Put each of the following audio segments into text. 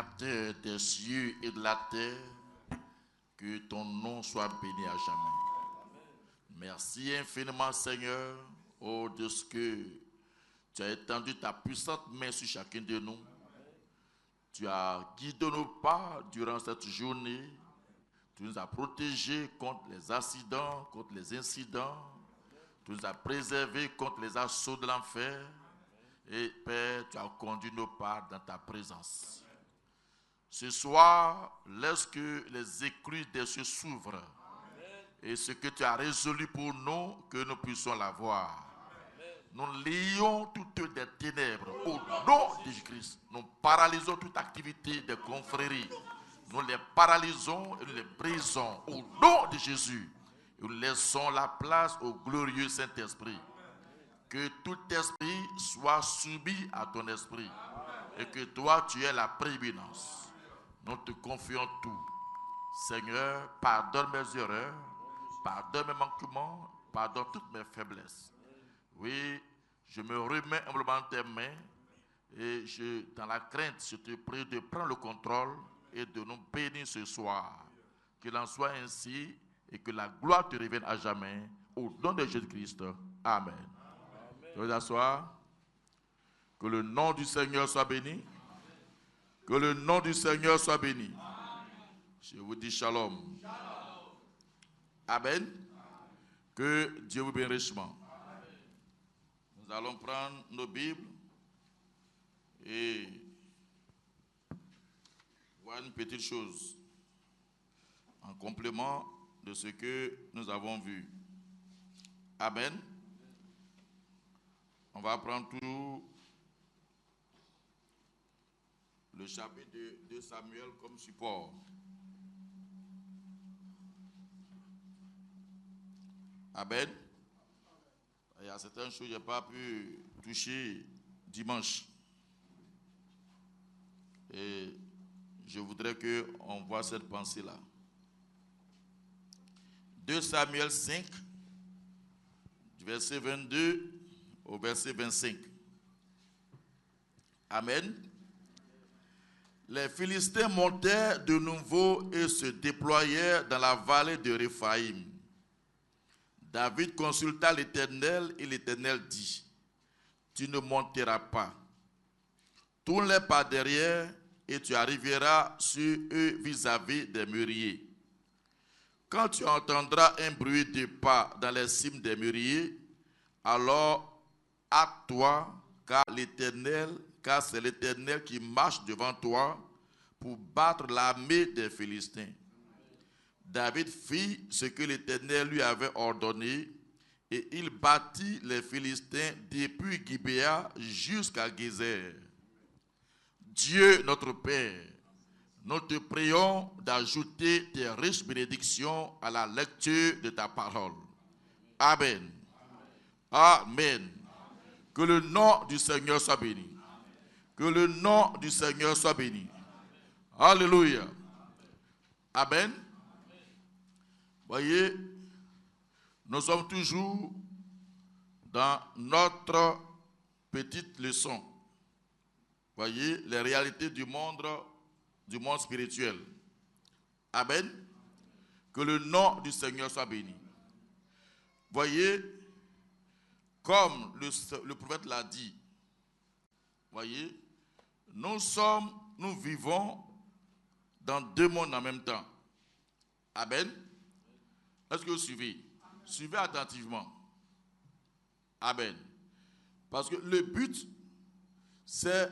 créateur des cieux et de la terre, que ton nom soit béni à jamais. Merci infiniment, Seigneur, de ce que tu as étendu ta puissante main sur chacun de nous. Tu as guidé nos pas durant cette journée. Tu nous as protégés contre les accidents, contre les incidents. Tu nous as préservés contre les assauts de l'enfer. Et Père, tu as conduit nos pas dans ta présence. Ce soir, laisse que les écluses des cieux s'ouvrent. Et ce que tu as résolu pour nous, que nous puissions l'avoir. Nous lions toutes les ténèbres au nom de Jésus-Christ. Nous paralysons toute activité des confréries. Nous les paralysons et nous les brisons au nom de Jésus. Et nous laissons la place au glorieux Saint-Esprit. Que tout esprit soit soumis à ton esprit. Et que toi, tu aies la prééminence. Nous te confions tout. Seigneur, pardonne mes erreurs, pardonne mes manquements, pardonne toutes mes faiblesses. Oui, je me remets humblement dans tes mains et dans la crainte, je te prie de prendre le contrôle et de nous bénir ce soir. Qu'il en soit ainsi et que la gloire te revienne à jamais. Au nom de Jésus-Christ. Amen. Je vous asseoir. Que le nom du Seigneur soit béni. Que le nom du Seigneur soit béni. Je vous dis shalom. Amen. Que Dieu vous bénisse richement. Nous allons prendre nos Bibles et voir une petite chose en complément de ce que nous avons vu. Amen. On va prendre tout le chapitre de Samuel comme support. Amen. Il y a certaines choses que je n'ai pas pu toucher dimanche. Et je voudrais qu'on voit cette pensée-là. 2 Samuel 5, du verset 22 au verset 25. Amen. Les Philistins montèrent de nouveau et se déployèrent dans la vallée de Réphaïm. David consulta l'Éternel et l'Éternel dit, « Tu ne monteras pas. Tourne-les par derrière et tu arriveras sur eux vis-à-vis des mûriers. Quand tu entendras un bruit de pas dans les cimes des mûriers, alors hâte-toi, car c'est l'Éternel qui marche devant toi pour battre l'armée des Philistins. » David fit ce que l'Éternel lui avait ordonné et il battit les Philistins depuis Gibéa jusqu'à Gézer. Dieu notre Père, nous te prions d'ajouter tes riches bénédictions à la lecture de ta parole. Amen. Amen. Que le nom du Seigneur soit béni. Que le nom du Seigneur soit béni. Alléluia. Amen. Voyez, nous sommes toujours dans notre petite leçon. Voyez, les réalités du monde spirituel. Amen. Que le nom du Seigneur soit béni. Voyez, comme le prophète l'a dit, voyez, nous vivons dans deux mondes en même temps. Amen. Est-ce que vous suivez? Suivez attentivement. Amen. Parce que le but, c'est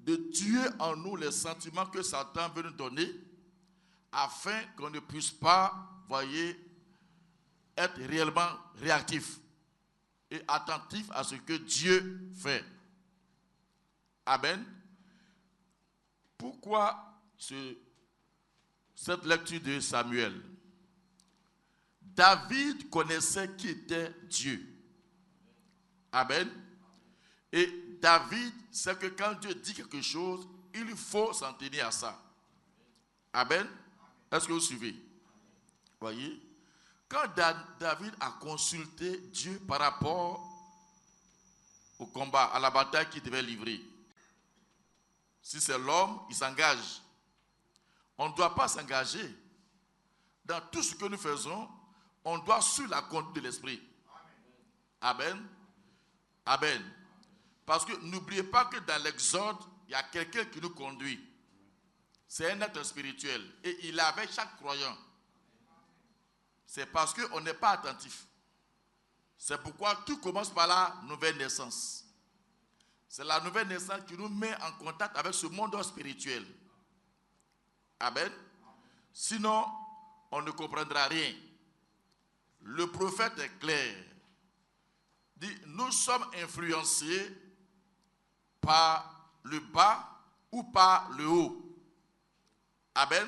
de tuer en nous les sentiments que Satan veut nous donner afin qu'on ne puisse pas, voyez, être réellement réactif et attentif à ce que Dieu fait. Amen. Pourquoi cette lecture de Samuel? David connaissait qui était Dieu. Amen. Et David sait que quand Dieu dit quelque chose, il faut s'en tenir à ça. Amen. Est-ce que vous suivez? Voyez? Quand David a consulté Dieu par rapport au combat, à la bataille qu'il devait livrer, si c'est l'homme, il s'engage on ne doit pas s'engager. Dans tout ce que nous faisons, on doit suivre la conduite de l'Esprit. Amen. Amen. Parce que n'oubliez pas que dans l'Exode, il y a quelqu'un qui nous conduit. C'est un être spirituel. Et il est avec chaque croyant. C'est parce qu'on n'est pas attentif. C'est pourquoi tout commence par la nouvelle naissance. C'est la nouvelle naissance qui nous met en contact avec ce monde spirituel. Amen. Sinon, on ne comprendra rien. Le prophète est clair. Il dit, nous sommes influencés par le bas ou par le haut. Amen.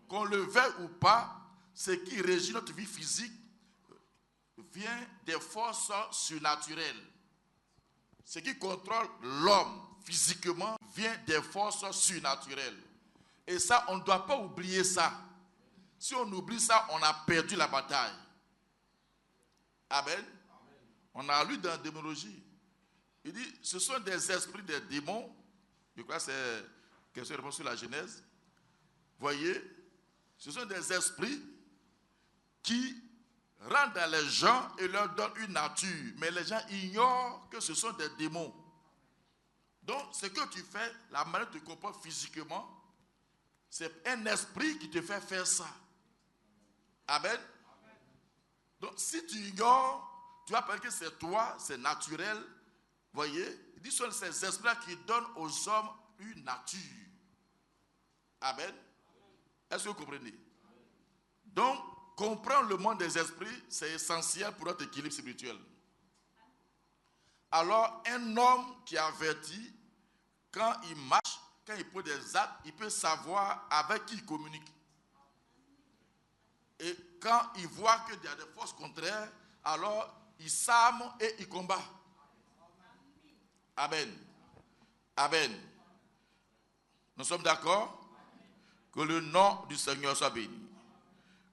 Qu'on le veuille ou pas, ce qui régit notre vie physique vient des forces surnaturelles. Ce qui contrôle l'homme physiquement vient des forces surnaturelles. Et ça, on ne doit pas oublier ça. Si on oublie ça, on a perdu la bataille. Amen. On a lu dans la démonologie. Il dit, ce sont des esprits des démons. Je crois que c'est question réponse sur la Genèse. Voyez, ce sont des esprits qui rentrent dans les gens et leur donnent une nature. Mais les gens ignorent que ce sont des démons. Donc, ce que tu fais, la manière dont tu te comportes physiquement, c'est un esprit qui te fait faire ça. Amen. Donc, si tu ignores, tu vas penser que c'est toi, c'est naturel. Voyez, il dit que ce sont ces esprits qui donnent aux hommes une nature. Amen. Est-ce que vous comprenez? Donc, comprendre le monde des esprits, c'est essentiel pour notre équilibre spirituel. Alors, un homme qui est averti, quand il marche, quand il pose des actes, il peut savoir avec qui il communique. Et quand il voit qu'il y a des forces contraires, alors il s'arme et il combat. Amen. Amen. Nous sommes d'accord? Que le nom du Seigneur soit béni.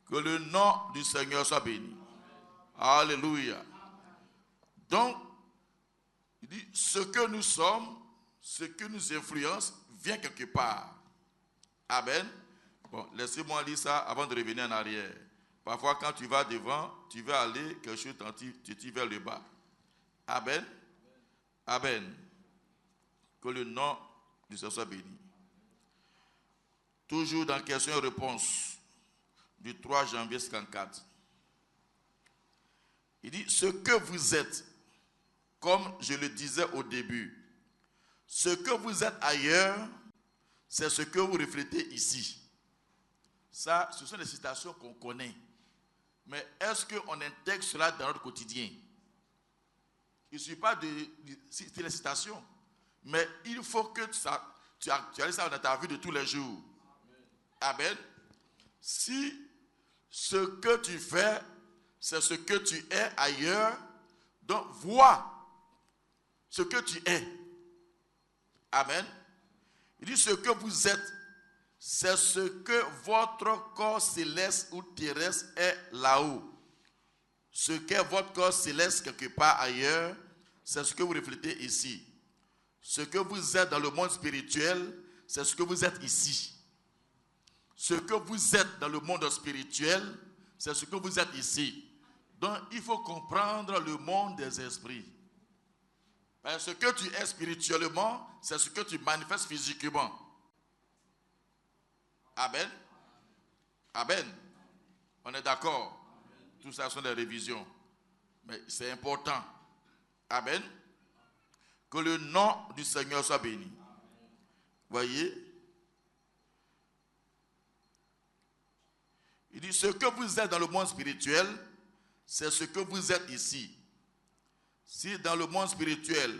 Que le nom du Seigneur soit béni. Alléluia. Donc, il dit, ce que nous sommes, ce que nous influence, vient quelque part. Amen. Bon, laissez-moi lire ça avant de revenir en arrière. Parfois, quand tu vas devant, tu vas aller quelque chose, tu tires vers le bas. Amen. Amen. Que le nom du Seigneur soit béni. Toujours dans question et réponse du 3 janvier 54. Il dit, ce que vous êtes, comme je le disais au début, ce que vous êtes ailleurs, c'est ce que vous reflétez ici. Ça, ce sont des citations qu'on connaît. Mais est-ce qu'on intègre cela dans notre quotidien? Il ne suffit pas de citer les citations, mais il faut que tu actualises ça dans ta vie de tous les jours. Amen. Si ce que tu fais, c'est ce que tu es ailleurs, donc vois ce que tu es. Amen. Il dit ce que vous êtes, c'est ce que votre corps céleste ou terrestre est là-haut. Ce qu'est votre corps céleste quelque part ailleurs, c'est ce que vous reflétez ici. Ce que vous êtes dans le monde spirituel, c'est ce que vous êtes ici. Ce que vous êtes dans le monde spirituel, c'est ce que vous êtes ici. Donc, il faut comprendre le monde des esprits. Ce que tu es spirituellement, c'est ce que tu manifestes physiquement. Amen. Amen. On est d'accord? Tout ça sont des révisions. Mais c'est important. Amen. Que le nom du Seigneur soit béni. Voyez? Il dit, ce que vous êtes dans le monde spirituel, c'est ce que vous êtes ici. Si dans le monde spirituel,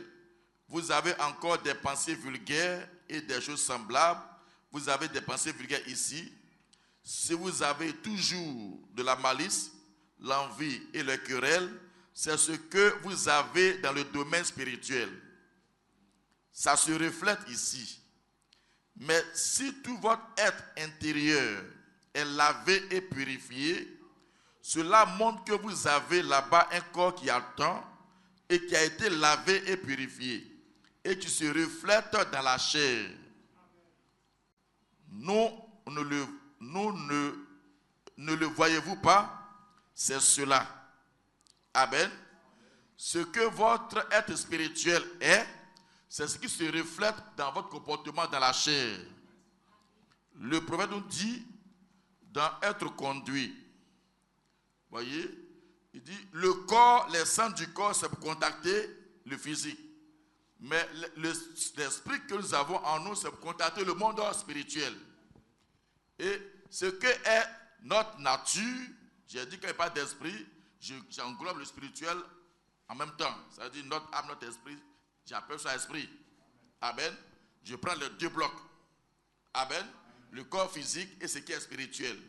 vous avez encore des pensées vulgaires et des choses semblables, vous avez des pensées vulgaires ici. Si vous avez toujours de la malice, l'envie et le querelle, c'est ce que vous avez dans le domaine spirituel. Ça se reflète ici. Mais si tout votre être intérieur est lavé et purifié, cela montre que vous avez là-bas un corps qui attend et qui a été lavé et purifié et qui se reflète dans la chair. Nous ne le voyez-vous pas? C'est cela. Amen. Ce que votre être spirituel est, c'est ce qui se reflète dans votre comportement dans la chair. Le prophète nous dit dans être conduit. Voyez, il dit le corps, les sens du corps, c'est pour contacter le physique. Mais l'esprit que nous avons en nous, c'est pour contacter le monde spirituel. Et ce que est notre nature, j'ai dit qu'il n'y a pas d'esprit, j'englobe le spirituel en même temps. Ça veut dire notre âme, notre esprit, j'appelle ça esprit. Amen. Je prends les deux blocs. Amen. Le corps physique et ce qui est spirituel.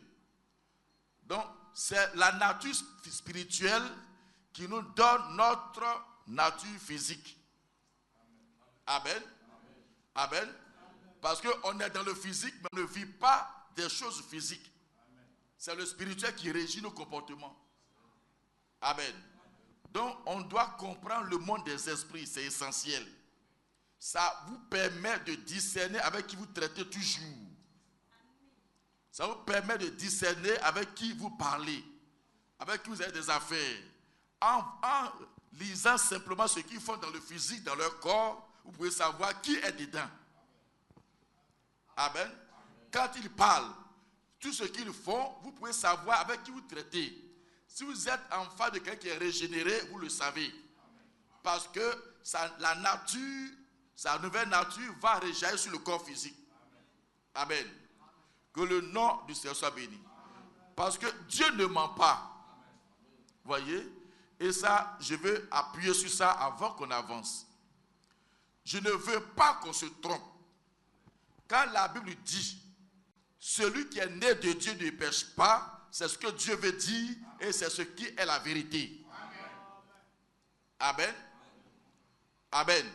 Donc, c'est la nature spirituelle qui nous donne notre nature physique. Amen. Amen. Parce qu'on est dans le physique, mais on ne vit pas des choses physiques. C'est le spirituel qui régit nos comportements. Amen. Donc, on doit comprendre le monde des esprits, c'est essentiel. Ça vous permet de discerner avec qui vous traitez toujours. Ça vous permet de discerner avec qui vous parlez, avec qui vous avez des affaires. En lisant simplement ce qu'ils font dans le physique, dans leur corps, vous pouvez savoir qui est dedans. Amen. Quand ils parlent, tout ce qu'ils font, vous pouvez savoir avec qui vous traitez. Si vous êtes en face de quelqu'un qui est régénéré, vous le savez. Parce que la nature, sa nouvelle nature va réjaillir sur le corps physique. Amen. Que le nom du Seigneur soit béni. Parce que Dieu ne ment pas. Voyez? Et ça, je veux appuyer sur ça avant qu'on avance. Je ne veux pas qu'on se trompe. Quand la Bible dit, celui qui est né de Dieu ne pêche pas, c'est ce que Dieu veut dire et c'est ce qui est la vérité. Amen. Amen.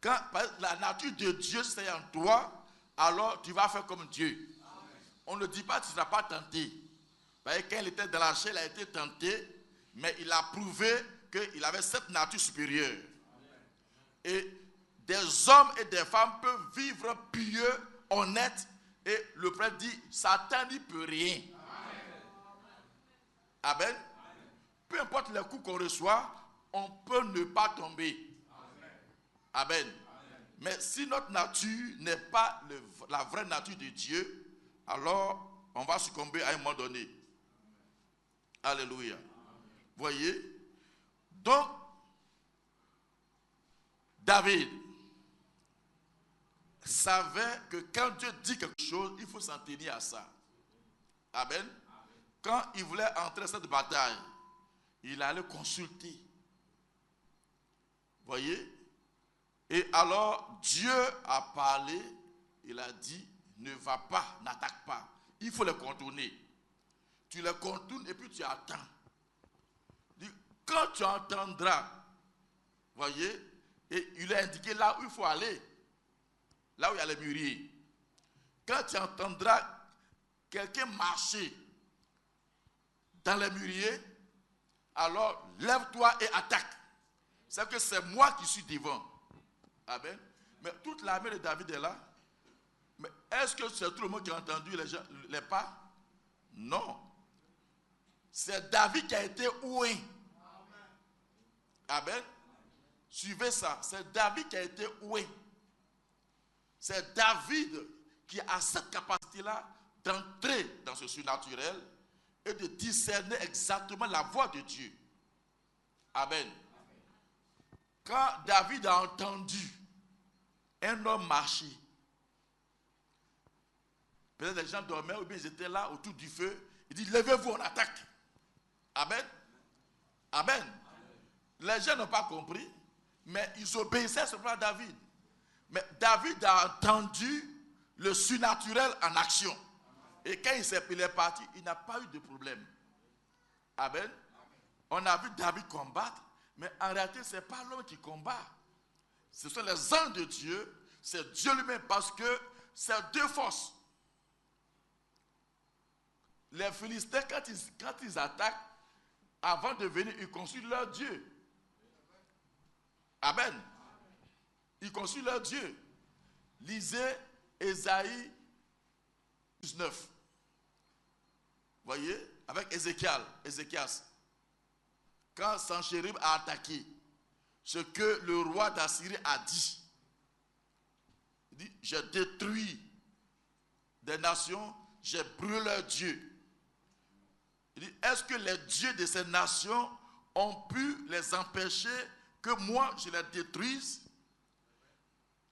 Quand la nature de Dieu c'est en toi, alors tu vas faire comme Dieu. On ne dit pas que tu ne seras pas tenté. Parce que quand il était dans la chair, il a été tenté, mais il a prouvé qu'il avait cette nature supérieure. Et des hommes et des femmes peuvent vivre pieux, honnêtes, et le prêtre dit, Satan n'y peut rien. Amen. Peu importe les coups qu'on reçoit, on peut ne pas tomber. Amen. Mais si notre nature n'est pas la vraie nature de Dieu, alors on va succomber à un moment donné. Alléluia. Voyez? Donc, David savait que quand Dieu dit quelque chose, il faut s'en tenir à ça. Amen. Quand il voulait entrer dans cette bataille, il allait consulter. Voyez? Et alors, Dieu a parlé, il a dit, ne va pas, n'attaque pas. Il faut les contourner. Tu les contournes et puis tu attends. Quand tu entendras, voyez, et il a indiqué là où il faut aller, là où il y a les mûriers. Quand tu entendras quelqu'un marcher dans les mûriers, alors lève-toi et attaque. C'est que c'est moi qui suis devant. Amen. Mais toute l'armée de David est là. Mais est-ce que c'est tout le monde qui a entendu les pas? Non. C'est David qui a été oué. Amen. Suivez ça. C'est David qui a été oué. C'est David qui a cette capacité-là d'entrer dans ce surnaturel et de discerner exactement la voix de Dieu. Amen. Quand David a entendu un homme marcher, peut-être les gens dormaient ou bien ils étaient là autour du feu, il dit levez-vous, on attaque. Amen. Amen. Les gens n'ont pas compris, mais ils obéissaient simplement à David. Mais David a entendu le surnaturel en action. Et quand il est parti, il n'a pas eu de problème. Amen. On a vu David combattre, mais en réalité, ce n'est pas l'homme qui combat. Ce sont les anges de Dieu, c'est Dieu lui-même, parce que c'est deux forces. Les Philistins, quand ils attaquent, avant de venir, ils consultent leur Dieu. Amen. Ils consultent leur Dieu. Lisez Ésaïe 19. Voyez, avec Ézéchias. Quand Sanchérib a attaqué, ce que le roi d'Assyrie a dit, il dit, j'ai détruit des nations, j'ai brûlé leurs dieux. Il dit, est-ce que les dieux de ces nations ont pu les empêcher que moi je les détruise?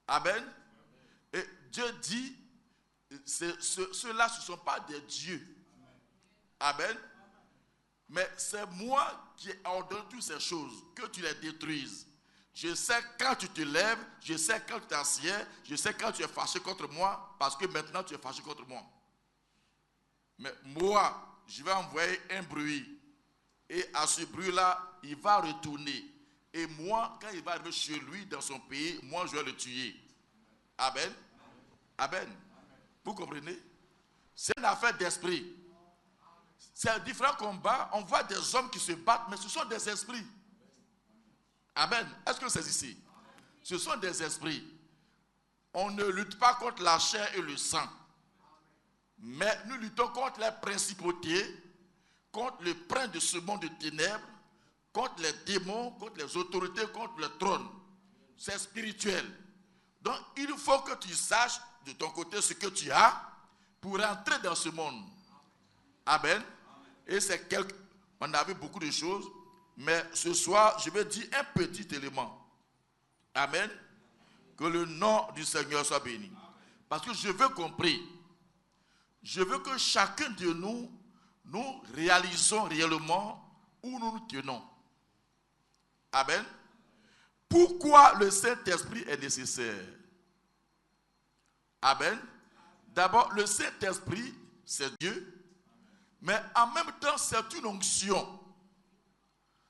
Amen. Et Dieu dit, ceux-là ce ne sont pas des dieux. Amen. Mais c'est moi qui ordonne toutes ces choses, que tu les détruises. Je sais quand tu te lèves, je sais quand tu t'assieds, je sais quand tu es fâché contre moi, parce que maintenant tu es fâché contre moi. Mais moi, je vais envoyer un bruit. Et à ce bruit-là, il va retourner. Et moi, quand il va arriver chez lui, dans son pays, moi je vais le tuer. Amen. Amen. Vous comprenez? C'est une affaire d'esprit. C'est un différent combat. On voit des hommes qui se battent, mais ce sont des esprits. Amen. Est-ce que c'est ici? Ce sont des esprits. On ne lutte pas contre la chair et le sang. Mais nous luttons contre les principautés, contre le prince de ce monde de ténèbres, contre les démons, contre les autorités, contre le trône. C'est spirituel. Donc, il faut que tu saches de ton côté ce que tu as pour entrer dans ce monde. Amen. Et c'est on a vu beaucoup de choses, mais ce soir, je vais dire un petit élément. Amen. Que le nom du Seigneur soit béni. Parce que je veux comprendre. Je veux que chacun de nous réalisons réellement où nous nous tenons. Amen. Pourquoi le Saint-Esprit est nécessaire? Amen. D'abord, le Saint-Esprit, c'est Dieu. Mais en même temps, c'est une onction.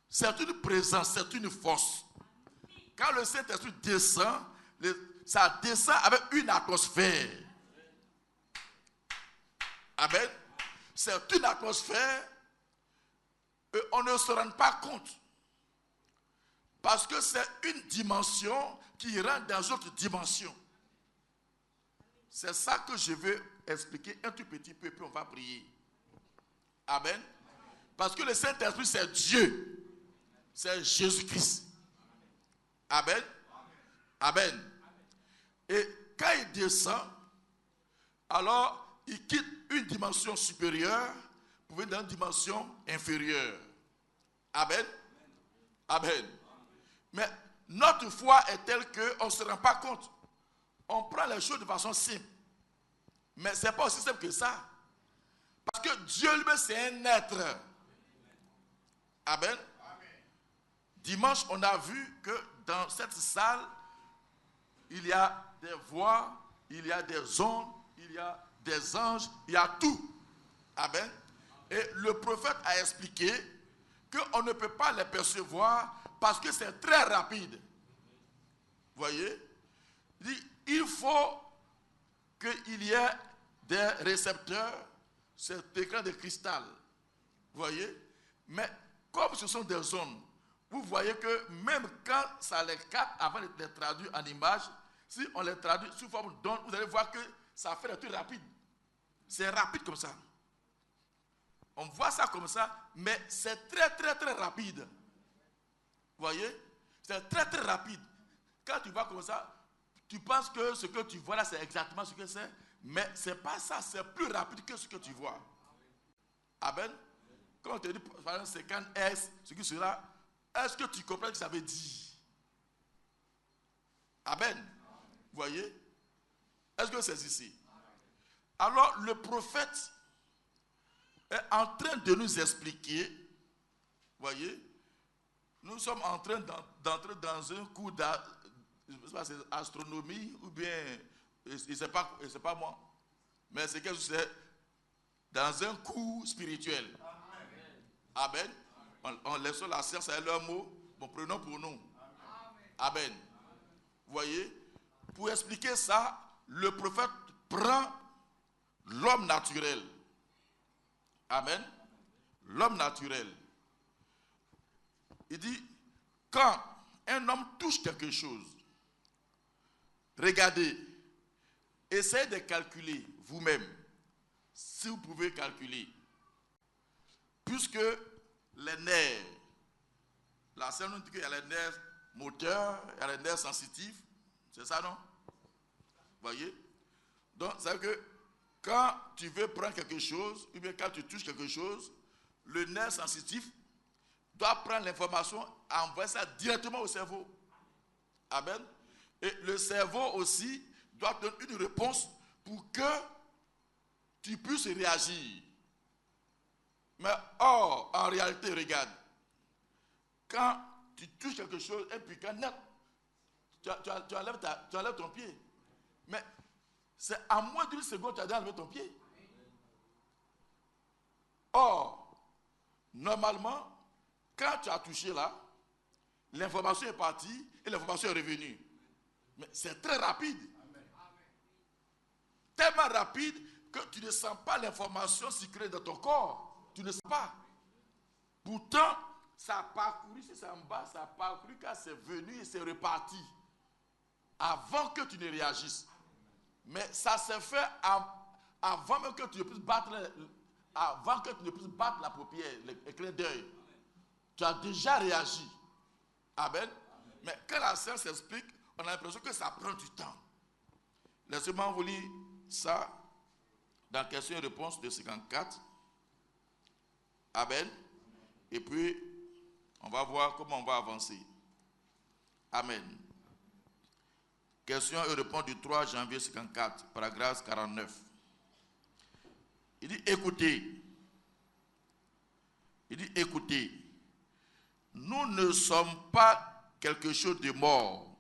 C'est une présence, c'est une force. Quand le Saint-Esprit descend, ça descend avec une atmosphère. Amen. C'est une atmosphère et on ne se rend pas compte. Parce que c'est une dimension qui rentre dans une autre dimension. C'est ça que je veux expliquer un tout petit peu, puis on va prier. Amen. Parce que le Saint-Esprit, c'est Dieu. C'est Jésus-Christ. Amen. Amen. Et quand il descend, alors il quitte une dimension supérieure pour venir dans une dimension inférieure. Amen. Amen. Mais notre foi est telle qu'on ne se rend pas compte. On prend les choses de façon simple. Mais ce n'est pas aussi simple que ça. Parce que Dieu lui-même, c'est un être. Amen. Dimanche, on a vu que dans cette salle, il y a des voix, il y a des ondes, il y a des anges, il y a tout. Amen. Et le prophète a expliqué qu'on ne peut pas les percevoir parce que c'est très rapide. Vous voyez? Il faut qu'il y ait des récepteurs, cet écran de cristal. Vous voyez? Mais comme ce sont des ondes, vous voyez que même quand ça les capte, avant de les traduire en images, si on les traduit sous forme d'ondes, vous allez voir que ça fait des trucs rapides. C'est rapide comme ça. On voit ça comme ça, mais c'est très très très rapide. Vous voyez? C'est très très rapide. Quand tu vois comme ça, tu penses que ce que tu vois là, c'est exactement ce que c'est, mais ce n'est pas ça, c'est plus rapide que ce que tu vois. Amen. Quand on te dit, par exemple, 50 S, ce qui sera, est-ce que tu comprends ce que ça veut dire? Amen. Vous voyez? Est-ce que c'est ici? Alors, le prophète est en train de nous expliquer, vous voyez, nous sommes en train d'entrer dans un cours d'astronomie, ou bien, c'est pas moi, mais c'est quelque chose, dans un cours spirituel. Amen. On laisse la science à leur mot, bon, prenons pour nous. Amen. Vous voyez, pour expliquer ça, le prophète prend l'homme naturel. Amen. L'homme naturel. Il dit, quand un homme touche quelque chose, regardez, essayez de calculer vous-même si vous pouvez calculer, puisque les nerfs, la scène nous dit qu'il y a les nerfs moteurs, il y a les nerfs sensitifs, c'est ça, non? Voyez? Donc, ça veut dire que quand tu veux prendre quelque chose, ou bien quand tu touches quelque chose, le nerf sensitif doit prendre l'information et envoyer ça directement au cerveau. Amen. Et le cerveau aussi doit donner une réponse pour que tu puisses réagir. Mais or, en réalité, regarde, quand tu touches quelque chose et puis quand net, tu enlèves ton pied. Mais c'est à moins d'une seconde que tu as enlevé ton pied. Or, normalement, quand tu as touché là, l'information est partie et l'information est revenue. Mais c'est très rapide. Tellement rapide que tu ne sens pas l'information circuler dans ton corps. Tu ne sens pas. Pourtant, ça a parcouru, si c'est en bas, ça a parcouru quand c'est venu et c'est reparti. Avant que tu ne réagisses. Mais ça s'est fait avant même que tu ne puisses battre la paupière, le clin d'œil. Tu as déjà réagi. Amen. Mais quand la science s'explique, on a l'impression que ça prend du temps. Laissez-moi vous lire ça dans question et réponse de 54. Amen. Et puis, on va voir comment on va avancer. Amen. Question et réponse du 3 janvier 54, paragraphe 49. Il dit, écoutez. Il dit, écoutez. Nous ne sommes pas quelque chose de mort.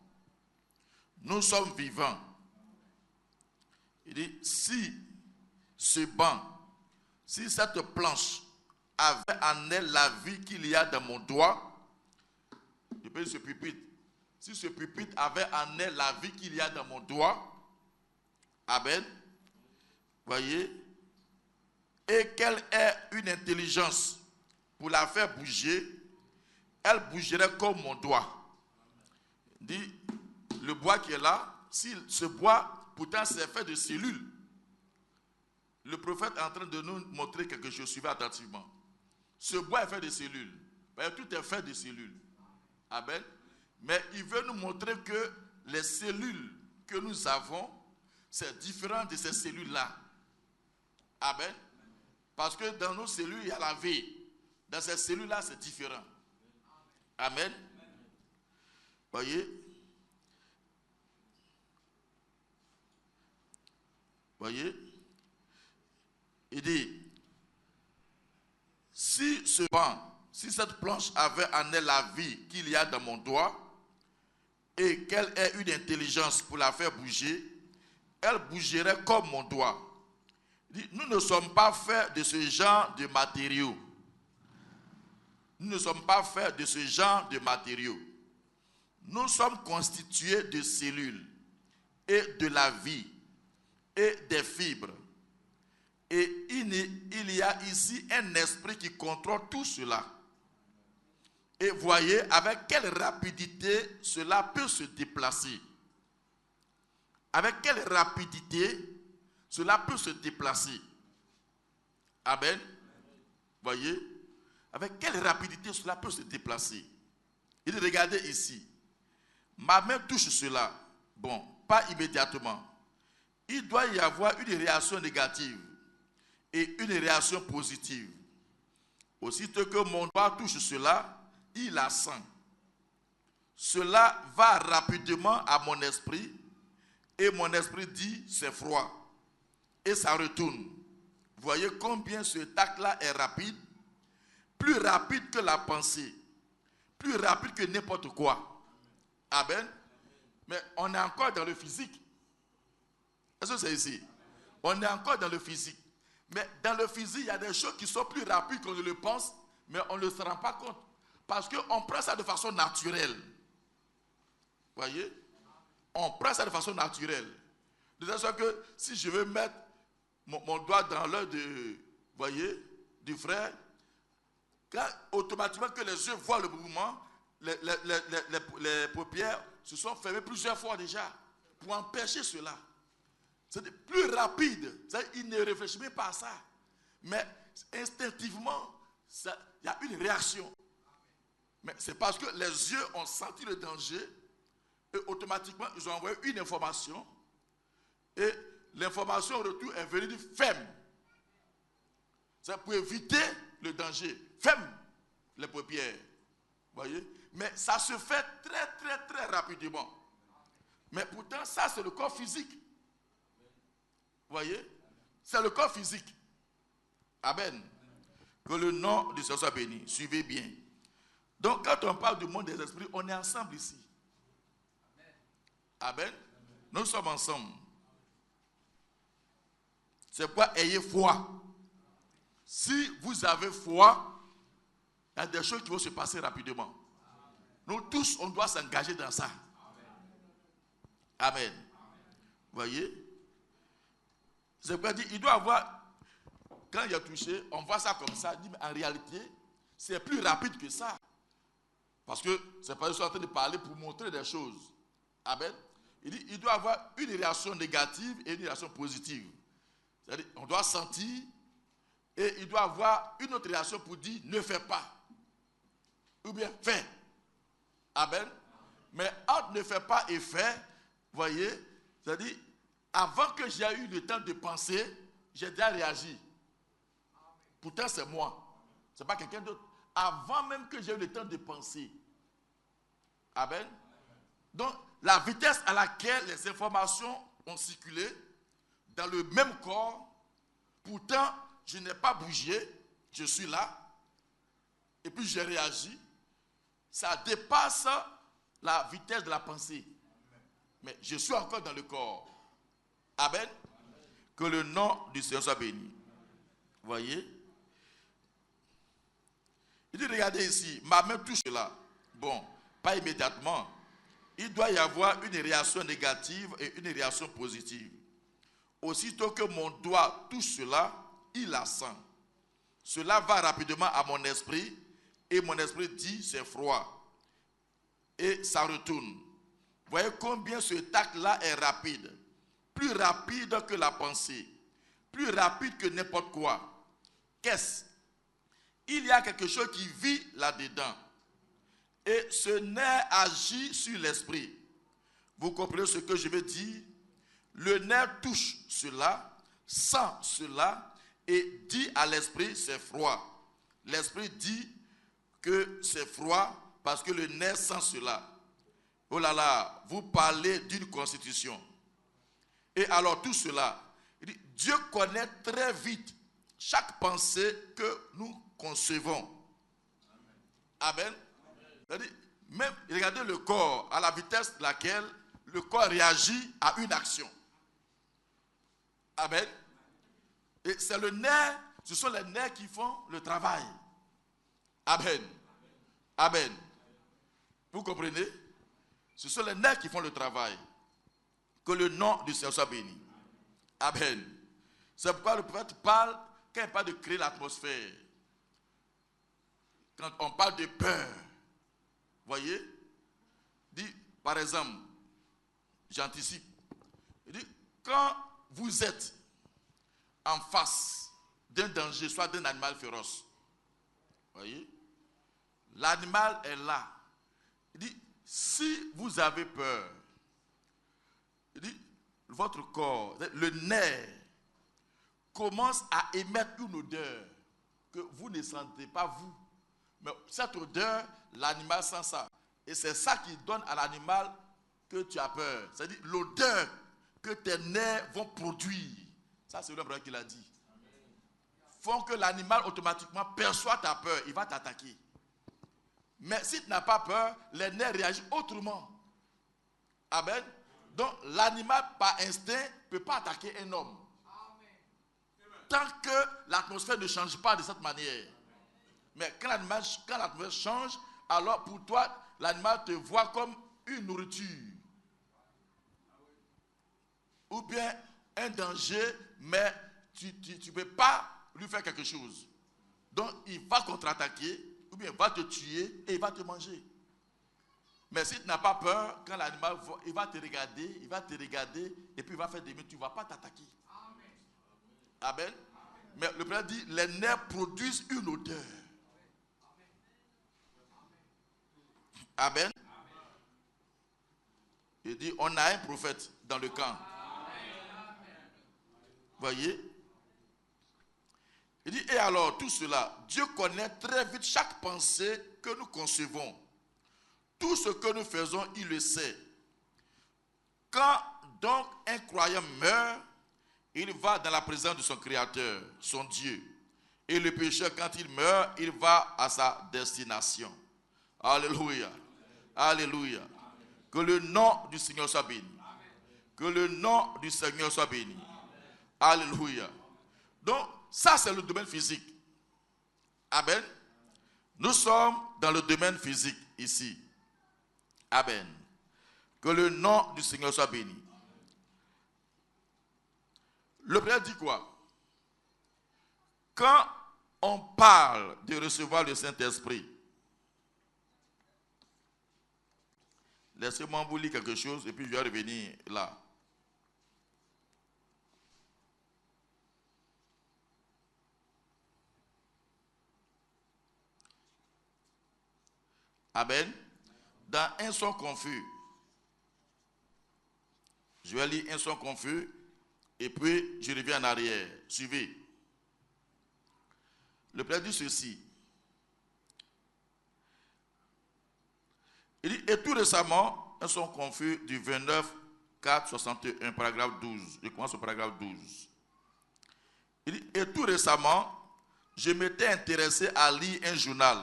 Nous sommes vivants. Il dit, si ce banc, si cette planche avait en elle la vie qu'il y a dans mon doigt, je peux dire ce pupitre, si ce pupitre avait en elle la vie qu'il y a dans mon doigt, amen, voyez, et qu'elle ait une intelligence pour la faire bouger, elle bougerait comme mon doigt. Il dit, le bois qui est là, si ce bois, pourtant c'est fait de cellules. Le prophète est en train de nous montrer quelque chose, suivez attentivement. Ce bois est fait de cellules. Tout est fait de cellules. Amen. Mais il veut nous montrer que les cellules que nous avons, c'est différent de ces cellules-là. Amen. Parce que dans nos cellules, il y a la vie. Dans ces cellules-là, c'est différent. Amen. Voyez. Voyez. Il dit, si ce banc, si cette planche avait en elle la vie qu'il y a dans mon doigt, et qu'elle ait une intelligence pour la faire bouger, elle bougerait comme mon doigt. Il dit, nous ne sommes pas faits de ce genre de matériaux. Nous ne sommes pas faits de ce genre de matériaux. Nous sommes constitués de cellules et de la vie et des fibres. Et il y a ici un esprit qui contrôle tout cela. Et voyez avec quelle rapidité cela peut se déplacer. Avec quelle rapidité cela peut se déplacer. Amen. Voyez, avec quelle rapidité cela peut se déplacer. Il dit, regardez ici. Ma main touche cela. Bon, pas immédiatement. Il doit y avoir une réaction négative et une réaction positive. Aussitôt que mon doigt touche cela, il la sent. Cela va rapidement à mon esprit et mon esprit dit c'est froid. Et ça retourne. Vous voyez combien ce tac-là est rapide? Plus rapide que la pensée. Plus rapide que n'importe quoi. Amen. Mais on est encore dans le physique. Est-ce que c'est ici? On est encore dans le physique. Mais dans le physique, il y a des choses qui sont plus rapides qu'on ne le pense, mais on ne se rend pas compte. Parce qu'on prend ça de façon naturelle. Vous voyez? On prend ça de façon naturelle. De telle sorte que si je veux mettre mon doigt dans l'œil du frère, quand automatiquement que les yeux voient le mouvement, les paupières se sont fermées plusieurs fois déjà pour empêcher cela. C'est plus rapide. Il ne réfléchit même pas à ça. Mais instinctivement, il y a une réaction. Mais c'est parce que les yeux ont senti le danger et automatiquement, ils ont envoyé une information. Et l'information au retour est venue dire ferme. C'est pour éviter le danger. Ferme les paupières. Voyez? Mais ça se fait très, très, très rapidement. Mais pourtant, ça, c'est le corps physique. Voyez? C'est le corps physique. Amen. Que le nom du Seigneur soit béni. Suivez bien. Donc, quand on parle du monde des esprits, on est ensemble ici. Amen. Nous sommes ensemble. C'est pourquoi ayez foi. Si vous avez foi, il y a des choses qui vont se passer rapidement. Nous tous, on doit s'engager dans ça. Amen. Vous voyez? C'est pourquoi il doit avoir, quand il a touché, on voit ça comme ça, il dit, mais en réalité, c'est plus rapide que ça. Parce que c'est pas juste en train de parler pour montrer des choses. Amen. Il dit, il doit avoir une réaction négative et une réaction positive. C'est-à-dire, on doit sentir et il doit avoir une autre réaction pour dire, ne fais pas. Ou bien, fais. Amen. Mais entre ne fais pas et fais, voyez, c'est-à-dire, avant que j'ai eu le temps de penser, j'ai déjà réagi. Pourtant, c'est moi. Ce n'est pas quelqu'un d'autre. Avant même que j'ai eu le temps de penser. Amen. Donc, la vitesse à laquelle les informations ont circulé dans le même corps, pourtant, je n'ai pas bougé, je suis là, et puis j'ai réagi, ça dépasse la vitesse de la pensée. Mais je suis encore dans le corps. Amen. Que le nom du Seigneur soit béni. Vous voyez? Il dit, regardez ici, ma main touche là. Bon, pas immédiatement. Il doit y avoir une réaction négative et une réaction positive. Aussitôt que mon doigt touche cela, il la sent. Cela va rapidement à mon esprit et mon esprit dit, c'est froid. Et ça retourne. Vous voyez combien ce tact-là est rapide. Plus rapide que la pensée. Plus rapide que n'importe quoi. Qu'est-ce? Il y a quelque chose qui vit là-dedans. Et ce nerf agit sur l'esprit. Vous comprenez ce que je veux dire? Le nerf touche cela, sent cela et dit à l'esprit c'est froid. L'esprit dit que c'est froid parce que le nerf sent cela. Oh là là, vous parlez d'une constitution. Et alors tout cela, il dit, Dieu connaît très vite chaque pensée que nous concevons. Amen. C'est-à-dire, même, regardez le corps, à la vitesse de laquelle le corps réagit à une action. Amen. Et c'est le nerf, ce sont les nerfs qui font le travail. Amen. Amen. Vous comprenez? Ce sont les nerfs qui font le travail. Que le nom du Seigneur soit béni. Amen. C'est pourquoi le prophète parle, quand il parle de créer l'atmosphère, quand on parle de peur, voyez, dit, par exemple, j'anticipe, il dit, quand vous êtes en face d'un danger, soit d'un animal féroce, voyez, l'animal est là. Il dit, si vous avez peur, il dit, votre corps, le nerf, commence à émettre une odeur que vous ne sentez pas vous. Mais cette odeur, l'animal sent ça. Et c'est ça qui donne à l'animal que tu as peur. C'est-à-dire l'odeur que tes nerfs vont produire. Ça, c'est le problème qu'il a dit. Font que l'animal automatiquement perçoit ta peur. Il va t'attaquer. Mais si tu n'as pas peur, les nerfs réagissent autrement. Amen. Donc l'animal par instinct ne peut pas attaquer un homme. Tant que l'atmosphère ne change pas de cette manière. Mais quand l'atmosphère change, alors pour toi, l'animal te voit comme une nourriture. Ou bien un danger, mais tu ne peux pas lui faire quelque chose. Donc il va contre-attaquer, ou bien il va te tuer et il va te manger. Mais si tu n'as pas peur, quand l'animal il va te regarder, et puis il va faire des minutes, tu ne vas pas t'attaquer. Amen. Mais le Père dit, les nerfs produisent une odeur. Amen. Il dit, on a un prophète dans le camp. Voyez. Il dit, et alors tout cela, Dieu connaît très vite chaque pensée que nous concevons. Tout ce que nous faisons, il le sait. Quand donc un croyant meurt, il va dans la présence de son Créateur, son Dieu. Et le pécheur, quand il meurt, il va à sa destination. Alléluia. Alléluia. Que le nom du Seigneur soit béni. Que le nom du Seigneur soit béni. Alléluia. Donc, ça c'est le domaine physique. Amen. Nous sommes dans le domaine physique ici. Amen. Que le nom du Seigneur soit béni. Le Père dit quoi? Quand on parle de recevoir le Saint-Esprit, laissez-moi vous lire quelque chose et puis je vais revenir là. Amen. Dans un son confus. Je vais lire un son confus et puis je reviens en arrière. Suivez. Le Père dit ceci. Il dit, et tout récemment, un son confus du 29, 4, 61, paragraphe 12. Je commence au paragraphe 12. Il dit, et tout récemment, je m'étais intéressé à lire un journal.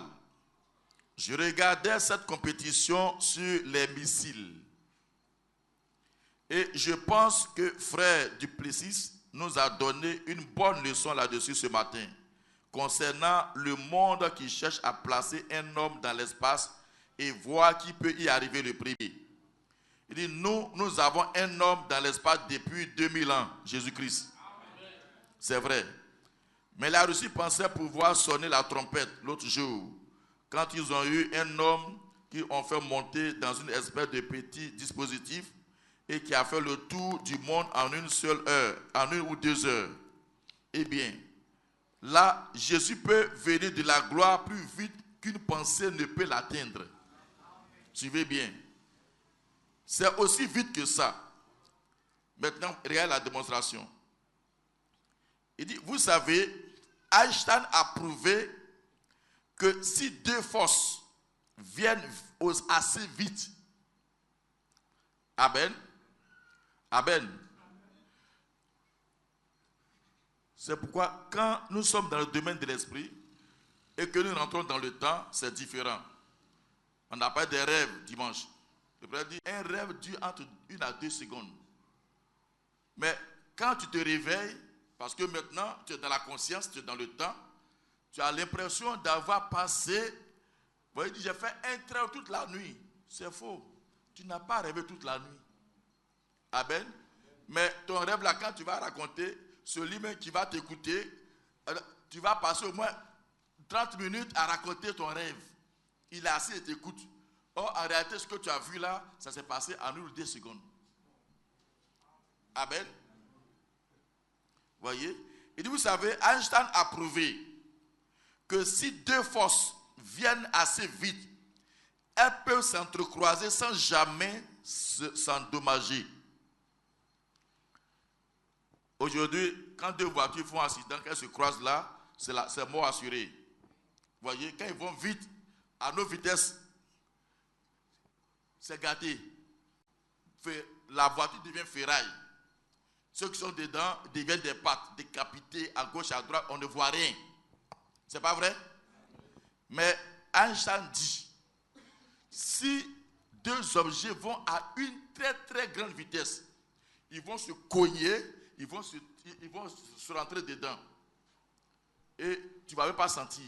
Je regardais cette compétition sur les missiles. Et je pense que frère Duplessis nous a donné une bonne leçon là-dessus ce matin, concernant le monde qui cherche à placer un homme dans l'espace et voir qui peut y arriver le premier. Il dit, nous avons un homme dans l'espace depuis 2000 ans, Jésus-Christ. C'est vrai. Mais la Russie pensait pouvoir sonner la trompette l'autre jour, quand ils ont eu un homme qui ont fait monter dans une espèce de petit dispositif et qui a fait le tour du monde en une seule heure, en 1 ou 2 heures. Eh bien, là, Jésus peut venir de la gloire plus vite qu'une pensée ne peut l'atteindre. Suivez bien. C'est aussi vite que ça. Maintenant, regardez la démonstration. Il dit, vous savez, Einstein a prouvé que si deux forces viennent assez vite, amen, amen. C'est pourquoi quand nous sommes dans le domaine de l'esprit et que nous rentrons dans le temps, c'est différent. On n'a pas de rêves dimanche. Le Père dit, un rêve dure entre 1 à 2 secondes. Mais quand tu te réveilles, parce que maintenant tu es dans la conscience, tu es dans le temps, tu as l'impression d'avoir passé, vous voyez, j'ai fait un train toute la nuit. C'est faux. Tu n'as pas rêvé toute la nuit. Amen. Mais ton rêve là, quand tu vas raconter, celui même qui va t'écouter, tu vas passer au moins 30 minutes à raconter ton rêve. Il est assis et t'écoute. Or, en réalité, ce que tu as vu là, ça s'est passé en 1 ou 2 secondes. Amen. Voyez? Il dit, vous savez, Einstein a prouvé que si deux forces viennent assez vite, elles peuvent s'entrecroiser sans jamais s'endommager. Aujourd'hui, quand deux voitures font accident, qu'elles se croisent là, c'est mort assuré. Vous voyez, quand ils vont vite, à nos vitesses, c'est gâté. La voiture devient ferraille. Ceux qui sont dedans deviennent des pattes, décapités à gauche, à droite, on ne voit rien. C'est pas vrai? Mais Einstein dit, si deux objets vont à une très très grande vitesse, ils vont se cogner, ils vont se rentrer dedans. Et tu ne vas même pas sentir.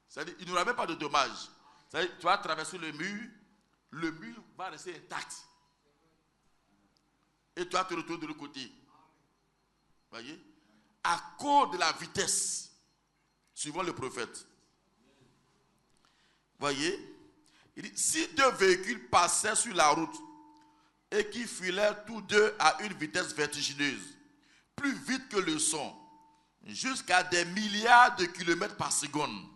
C'est-à-dire, il n'y aura même pas de dommage. C'est-à-dire, tu vas traverser le mur va rester intact. Et tu vas te retrouver de l'autre côté. Voyez? À cause de la vitesse, suivant le prophète. Voyez? Il dit, si deux véhicules passaient sur la route et qui filaient tous deux à une vitesse vertigineuse, plus vite que le son, jusqu'à des milliards de kilomètres par seconde.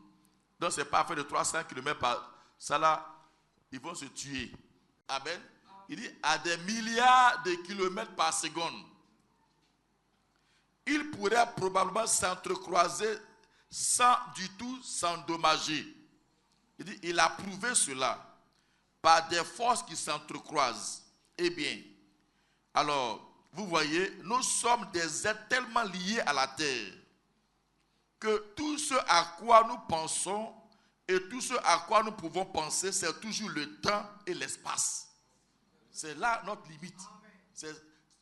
Donc, ce n'est pas fait de 300 kilomètres par... Ça là, ils vont se tuer. Amen. Il dit à des milliards de kilomètres par seconde. Ils pourraient probablement s'entrecroiser sans du tout s'endommager. Il dit, il a prouvé cela par des forces qui s'entrecroisent. Eh bien, alors, vous voyez, nous sommes des êtres tellement liés à la terre que tout ce à quoi nous pensons et tout ce à quoi nous pouvons penser, c'est toujours le temps et l'espace. C'est là notre limite.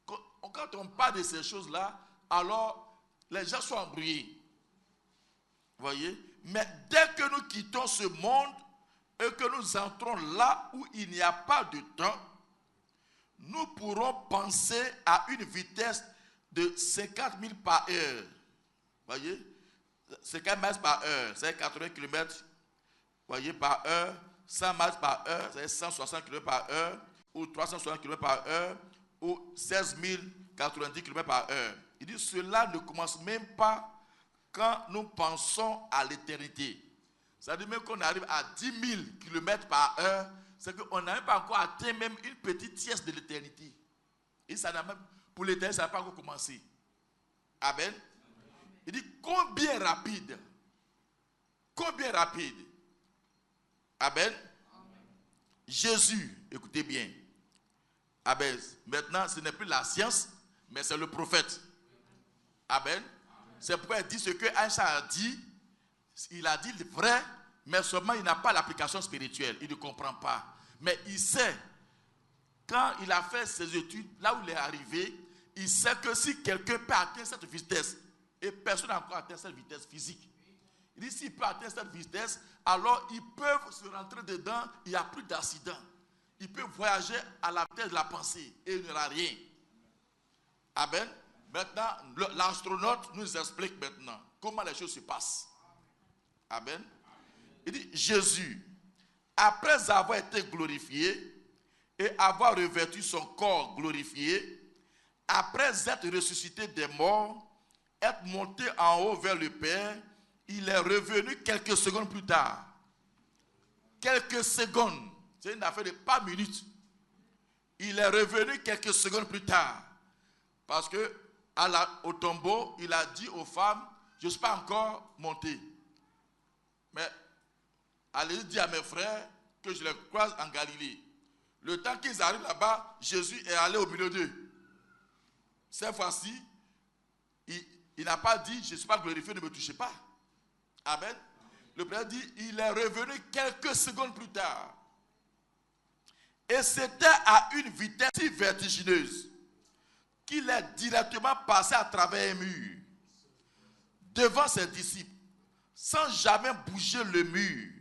Quand on parle de ces choses-là, alors les gens sont embrouillés. Vous voyez? Mais dès que nous quittons ce monde et que nous entrons là où il n'y a pas de temps, nous pourrons penser à une vitesse de 50 000 par heure. Vous voyez? 50 mètres par heure, c'est 80 km voyez, par heure. 100 mètres par heure, c'est 160 km par heure, ou 360 km par heure, ou 16 090 km par heure. Il dit, cela ne commence même pas quand nous pensons à l'éternité. Ça veut dire même qu'on arrive à 10 000 km par heure, c'est qu'on n'a même pas encore atteint même une petite tiers de l'éternité. Et ça n'a même, pour l'éternité, ça n'a pas encore commencé. Amen. Il dit, combien rapide? Combien rapide? Amen. Jésus, écoutez bien. Amen. Maintenant, ce n'est plus la science, mais c'est le prophète. Amen. C'est pourquoi il dit ce que Aïcha a dit. Il a dit le vrai, mais seulement il n'a pas l'application spirituelle. Il ne comprend pas. Mais il sait, quand il a fait ses études, là où il est arrivé, il sait que si quelqu'un peut atteindre cette vitesse, et personne n'a encore atteint cette vitesse physique. Il dit, s'il peut atteindre cette vitesse, alors ils peuvent se rentrer dedans, il n'y a plus d'accident. Ils peuvent voyager à la vitesse de la pensée, et il n'y aura rien. Amen. Maintenant, l'astronaute nous explique maintenant comment les choses se passent. Amen. Il dit, Jésus, après avoir été glorifié et avoir revêtu son corps glorifié, après être ressuscité des morts, être monté en haut vers le Père, il est revenu quelques secondes plus tard. Quelques secondes, c'est une affaire de pas minutes. Il est revenu quelques secondes plus tard. Parce que au tombeau, il a dit aux femmes, je ne suis pas encore monté. Mais allez dire à mes frères que je les croise en Galilée. Le temps qu'ils arrivent là-bas, Jésus est allé au milieu d'eux. Cette fois-ci, il n'a pas dit, je ne suis pas glorifié, ne me touchez pas. Amen. Le Père dit, il est revenu quelques secondes plus tard. Et c'était à une vitesse si vertigineuse qu'il est directement passé à travers un mur devant ses disciples, sans jamais bouger le mur.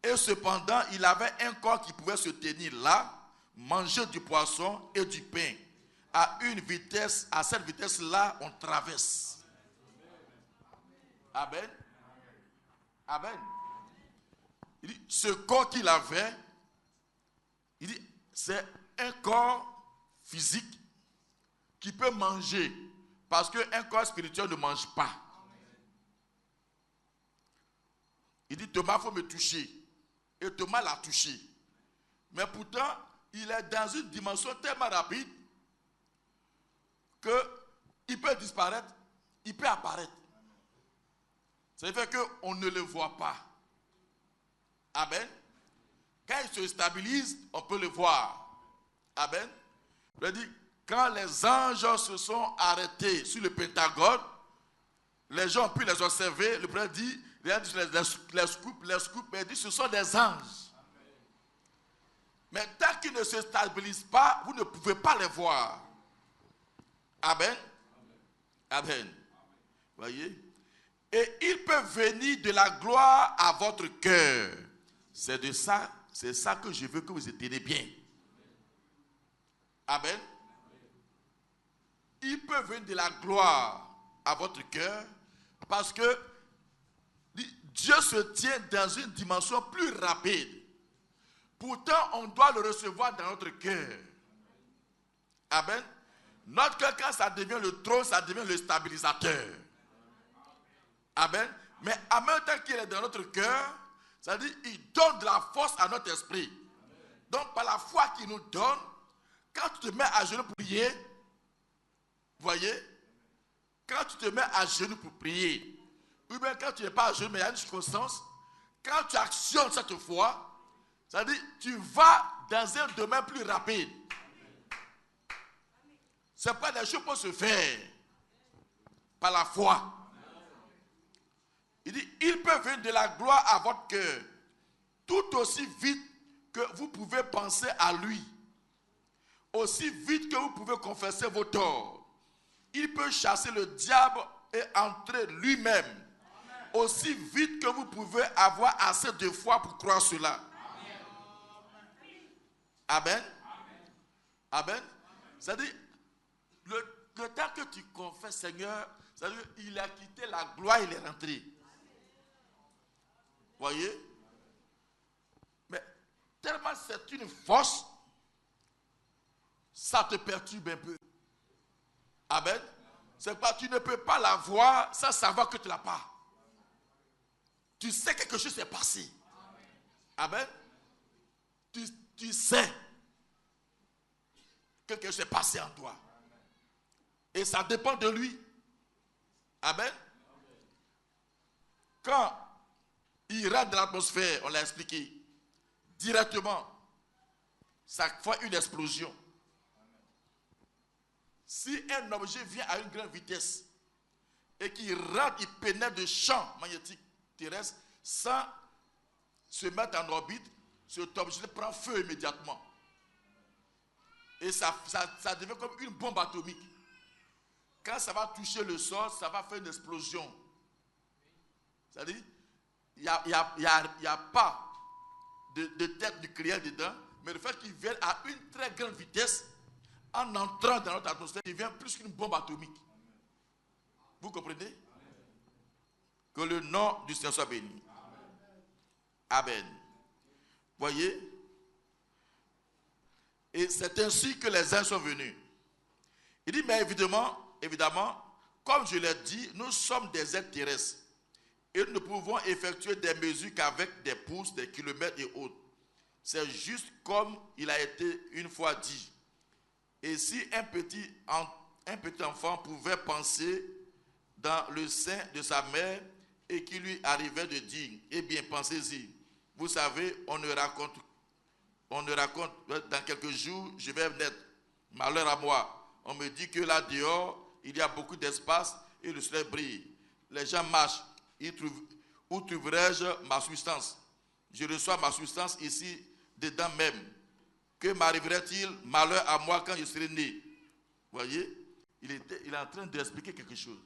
Et cependant, il avait un corps qui pouvait se tenir là, manger du poisson et du pain. À une vitesse, à cette vitesse-là, on traverse. Amen. Amen. Il dit, ce corps qu'il avait, il dit, c'est un corps physique qui peut manger. Parce qu'un corps spirituel ne mange pas. Il dit, Thomas, il faut me toucher. Et Thomas l'a touché. Mais pourtant, il est dans une dimension tellement rapide qu'il peut disparaître, il peut apparaître. Ça fait qu'on ne le voit pas. Amen. Quand il se stabilise, on peut le voir. Amen. Je dis, quand les anges se sont arrêtés sur le Pentagone, les gens ont pu les observer. Le prophète dit, les scoop, mais il dit, ce sont des anges. Mais tant qu'ils ne se stabilisent pas, vous ne pouvez pas les voir. Amen. Amen. Voyez? Et il peut venir de la gloire à votre cœur. C'est de ça, c'est ça que je veux que vous étiez bien. Amen. Il peut venir de la gloire à votre cœur parce que Dieu se tient dans une dimension plus rapide. Pourtant, on doit le recevoir dans notre cœur. Amen. Notre cœur, quand ça devient le trône, ça devient le stabilisateur. Amen. Mais en même temps qu'il est dans notre cœur, ça dit il donne de la force à notre esprit. Donc, par la foi qu'il nous donne, quand tu te mets à genoux pour prier, vous voyez, quand tu te mets à genoux pour prier, ou bien quand tu n'es pas à genoux, mais il y a une circonstance, quand tu actionnes cette foi, ça dit tu vas dans un domaine plus rapide. Ce n'est pas des choses pour se faire par la foi. Il dit, il peut venir de la gloire à votre cœur, tout aussi vite que vous pouvez penser à lui, aussi vite que vous pouvez confesser vos torts. Il peut chasser le diable et entrer lui-même, aussi vite que vous pouvez avoir assez de foi pour croire cela. Amen. Amen. C'est-à-dire, le temps que tu confesses, Seigneur, c'est-à-dire, il a quitté la gloire, il est rentré. Voyez? Mais tellement c'est une force, ça te perturbe un peu. Amen. C'est pas, tu ne peux pas la voir sans savoir que tu ne l'as pas. Tu sais que quelque chose s'est passé. Amen. Tu sais que quelque chose s'est passé en toi. Et ça dépend de lui. Amen. Quand il rentre dans l'atmosphère, on l'a expliqué, directement, ça fait une explosion. Si un objet vient à une grande vitesse et qu'il rentre, il pénètre de champ magnétique terrestre sans se mettre en orbite, cet objet prend feu immédiatement. Et ça devient comme une bombe atomique. Quand ça va toucher le sol, ça va faire une explosion. C'est-à-dire, il n'y a pas de tête nucléaire dedans, mais le fait qu'il vienne à une très grande vitesse, en entrant dans notre atmosphère, il vient plus qu'une bombe atomique. Vous comprenez? Que le nom du Seigneur soit béni. Amen. Voyez? Et c'est ainsi que les uns sont venus. Il dit, mais évidemment, comme je l'ai dit, nous sommes des êtres terrestres. Et nous ne pouvons effectuer des mesures qu'avec des pouces, des kilomètres et autres. C'est juste comme il a été une fois dit. Et si un petit enfant pouvait penser dans le sein de sa mère et qu'il lui arrivait de dire, eh bien, pensez-y. Vous savez, on ne raconte, dans quelques jours, je vais naître. Malheur à moi. On me dit que là dehors, il y a beaucoup d'espace et le soleil brille. Les gens marchent. Où trouverai-je ma substance? Je reçois ma substance ici, dedans même. Que m'arriverait-il, malheur à moi, quand je serai né? Vous voyez, il est en train d'expliquer quelque chose.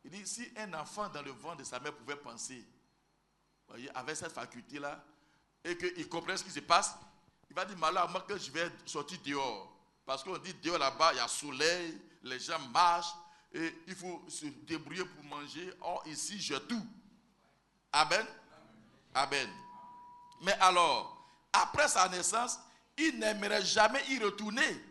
Il dit, si un enfant dans le ventre de sa mère pouvait penser, vous voyez, avec cette faculté-là, et qu'il comprenne ce qui se passe, il va dire, malheur à moi, que je vais sortir dehors. Parce qu'on dit, dehors là-bas, il y a soleil, les gens marchent, et il faut se débrouiller pour manger. Or, ici, j'ai tout. Amen. Amen. Mais alors, après sa naissance, il n'aimerait jamais y retourner.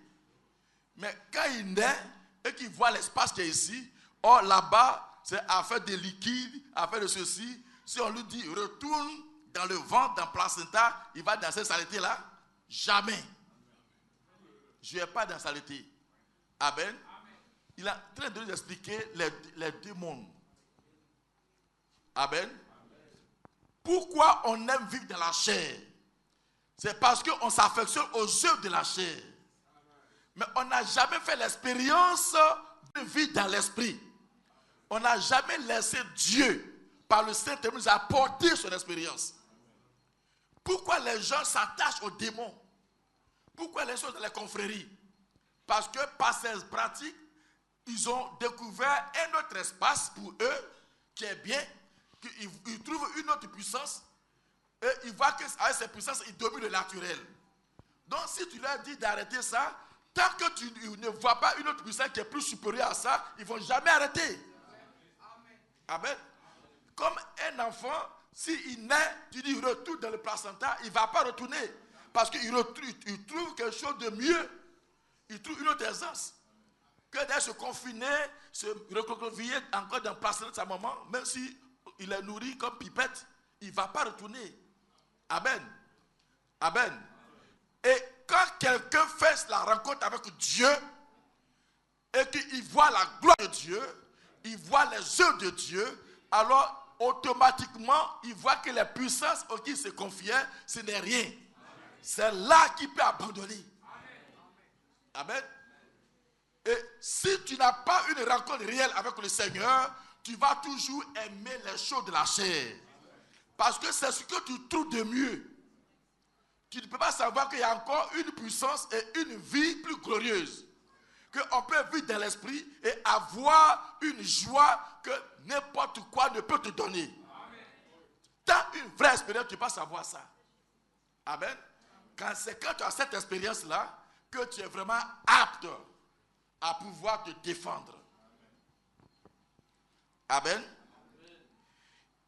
Mais quand il naît et qu'il voit l'espace qui est ici, or là-bas, c'est affaire de liquide, affaire de ceci. Si on lui dit, retourne dans le ventre, dans le placenta, il va dans cette saleté-là? Jamais. Je ne vais pas dans la saleté. Amen. Il est en train de nous expliquer les deux mondes. Amen. Pourquoi on aime vivre dans la chair? C'est parce qu'on s'affectionne aux œuvres de la chair. Mais on n'a jamais fait l'expérience de vivre dans l'esprit. On n'a jamais laissé Dieu, par le Saint-Esprit, nous apporter son expérience. Pourquoi les gens s'attachent aux démons? Pourquoi les gens sont dans les confréries? Parce que par ces pratiques, ils ont découvert un autre espace pour eux qui est bien, qu'ils trouvent une autre puissance et ils voient qu'avec cette puissance, ils dominent le naturel. Donc si tu leur dis d'arrêter ça, tant que tu ne vois pas une autre puissance qui est plus supérieure à ça, ils ne vont jamais arrêter. Amen. Comme un enfant, s'il naît, tu dis retourne dans le placenta, il ne va pas retourner. Parce qu'il trouve quelque chose de mieux. Il trouve une autre aisance que d'aller se confiner, se recroqueviller encore dans le placement de sa maman, même si il est nourri comme pipette, il ne va pas retourner. Amen. Amen. Et quand quelqu'un fait la rencontre avec Dieu et qu'il voit la gloire de Dieu, il voit les œuvres de Dieu, alors automatiquement, il voit que les puissances auxquelles il se confiait, ce n'est rien. C'est là qu'il peut abandonner. Amen. Et si tu n'as pas une rencontre réelle avec le Seigneur, tu vas toujours aimer les choses de la chair. Parce que c'est ce que tu trouves de mieux. Tu ne peux pas savoir qu'il y a encore une puissance et une vie plus glorieuse. Qu'on peut vivre dans l'esprit et avoir une joie que n'importe quoi ne peut te donner. Tu as une vraie expérience, tu ne peux pas savoir ça. Amen. C'est quand tu as cette expérience-là que tu es vraiment apte à pouvoir te défendre. Amen.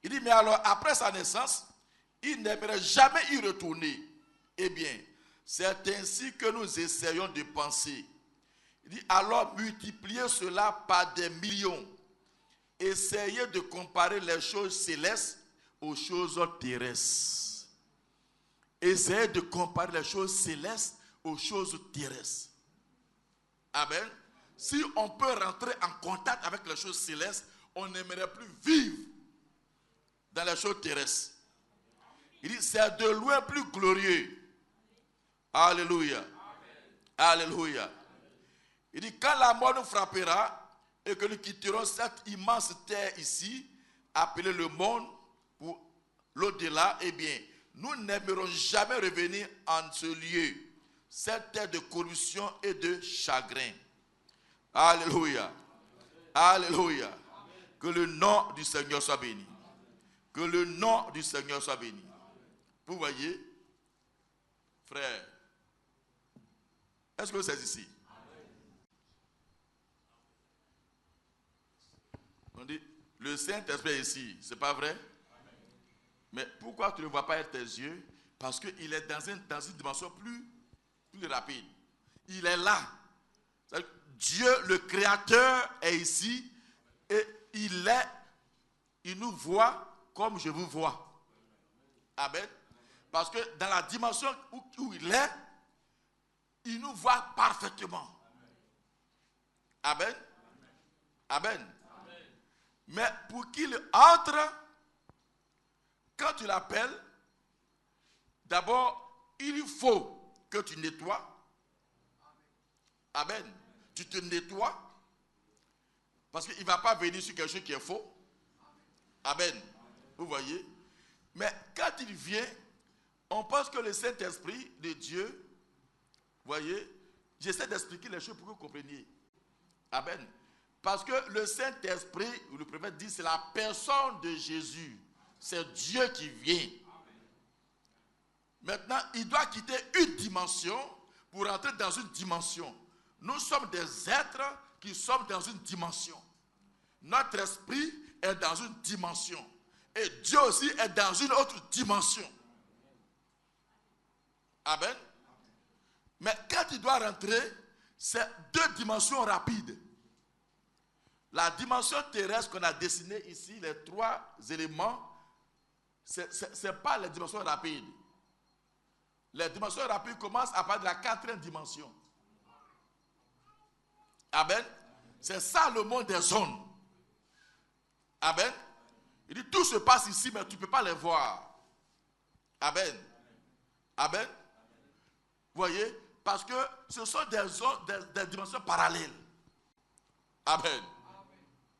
Il dit, mais alors, après sa naissance, il n'aimerait jamais y retourner. Eh bien, c'est ainsi que nous essayons de penser. Il dit, alors multipliez cela par des millions. Essayez de comparer les choses célestes aux choses terrestres. Essayez de comparer les choses célestes aux choses terrestres. Amen. Si on peut rentrer en contact avec les choses célestes, on n'aimerait plus vivre dans les choses terrestres. Il dit, c'est de loin plus glorieux. Alléluia. Amen. Alléluia. Il dit, quand la mort nous frappera et que nous quitterons cette immense terre ici, appelée le monde, pour l'au-delà, eh bien, nous n'aimerons jamais revenir en ce lieu, cette terre de corruption et de chagrin. Alléluia. Alléluia. Que le nom du Seigneur soit béni. Que le nom du Seigneur soit béni. Vous voyez, frère, est-ce que c'est ici? On dit, le Saint-Esprit est ici, c'est pas vrai? Mais pourquoi tu ne vois pas avec tes yeux? Parce qu'il est dans une dimension plus rapide. Il est là. Dieu, le Créateur, est ici et il nous voit comme je vous vois. Amen. Parce que dans la dimension où il est, il nous voit parfaitement. Amen. Amen. Mais pour qu'il entre, quand tu l'appelles, d'abord, il faut que tu nettoies. Amen. Tu te nettoies. Parce qu'il ne va pas venir sur quelque chose qui est faux. Amen. Vous voyez? Mais quand il vient, on pense que le Saint-Esprit de Dieu, vous voyez, j'essaie d'expliquer les choses pour que vous compreniez. Amen. Parce que le Saint-Esprit, ou le prophète dit, c'est la personne de Jésus. C'est Dieu qui vient. Maintenant, il doit quitter une dimension pour entrer dans une dimension. Nous sommes des êtres qui sommes dans une dimension. Notre esprit est dans une dimension. Et Dieu aussi est dans une autre dimension. Amen. Mais quand il doit rentrer, c'est deux dimensions rapides. La dimension terrestre qu'on a dessinée ici, les trois éléments, ce n'est pas les dimensions rapides. Les dimensions rapides commencent à partir de la quatrième dimension. Amen. C'est ça le monde des zones. Amen. Il dit tout se passe ici, mais tu ne peux pas les voir. Amen. Amen. Vous voyez? Parce que ce sont des zones, des dimensions parallèles. Amen.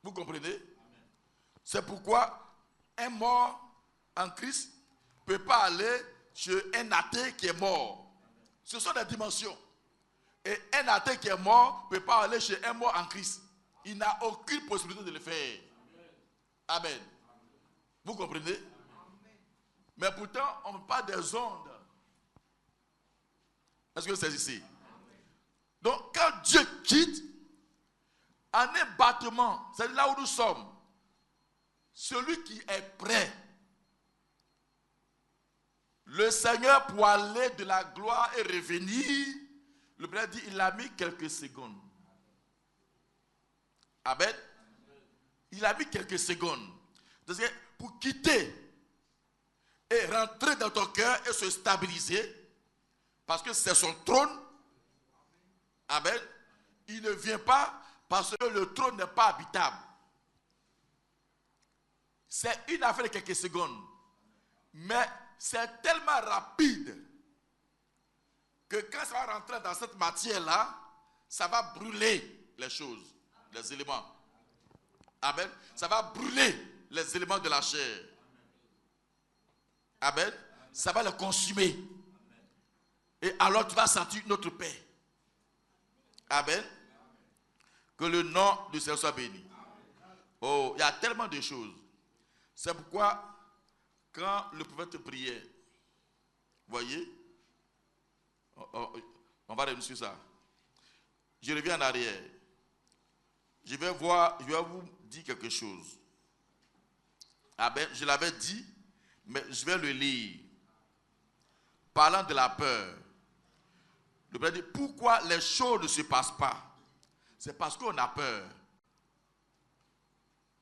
Vous comprenez? C'est pourquoi un mort en Christ ne peut pas aller chez un athée qui est mort. Ce sont des dimensions. Et un athée qui est mort ne peut pas aller chez un mort en Christ. Il n'a aucune possibilité de le faire. Amen. Vous comprenez? Mais pourtant, on parle des ondes. Est-ce que c'est ici? Donc, quand Dieu quitte, en un battement, c'est là où nous sommes. Celui qui est prêt, Le Seigneur, pour aller de la gloire et revenir, le Père dit, il a mis quelques secondes. Amen. Il a mis quelques secondes. Pour quitter et rentrer dans ton cœur et se stabiliser, parce que c'est son trône. Amen. Il ne vient pas parce que le trône n'est pas habitable. C'est une affaire de quelques secondes. Mais c'est tellement rapide que quand ça va rentrer dans cette matière-là, ça va brûler les choses, les éléments. Amen. Ça va brûler les éléments de la chair. Amen. Ça va les consumer. Et alors tu vas sentir une autre paix. Amen. Que le nom du Seigneur soit béni. Oh, il y a tellement de choses. C'est pourquoi, quand le prophète priait, voyez, on va revenir sur ça. Je reviens en arrière. Je vais vous dire quelque chose. Amen. Je l'avais dit, mais je vais le lire. Parlant de la peur. Le Père dit, pourquoi les choses ne se passent pas? C'est parce qu'on a peur.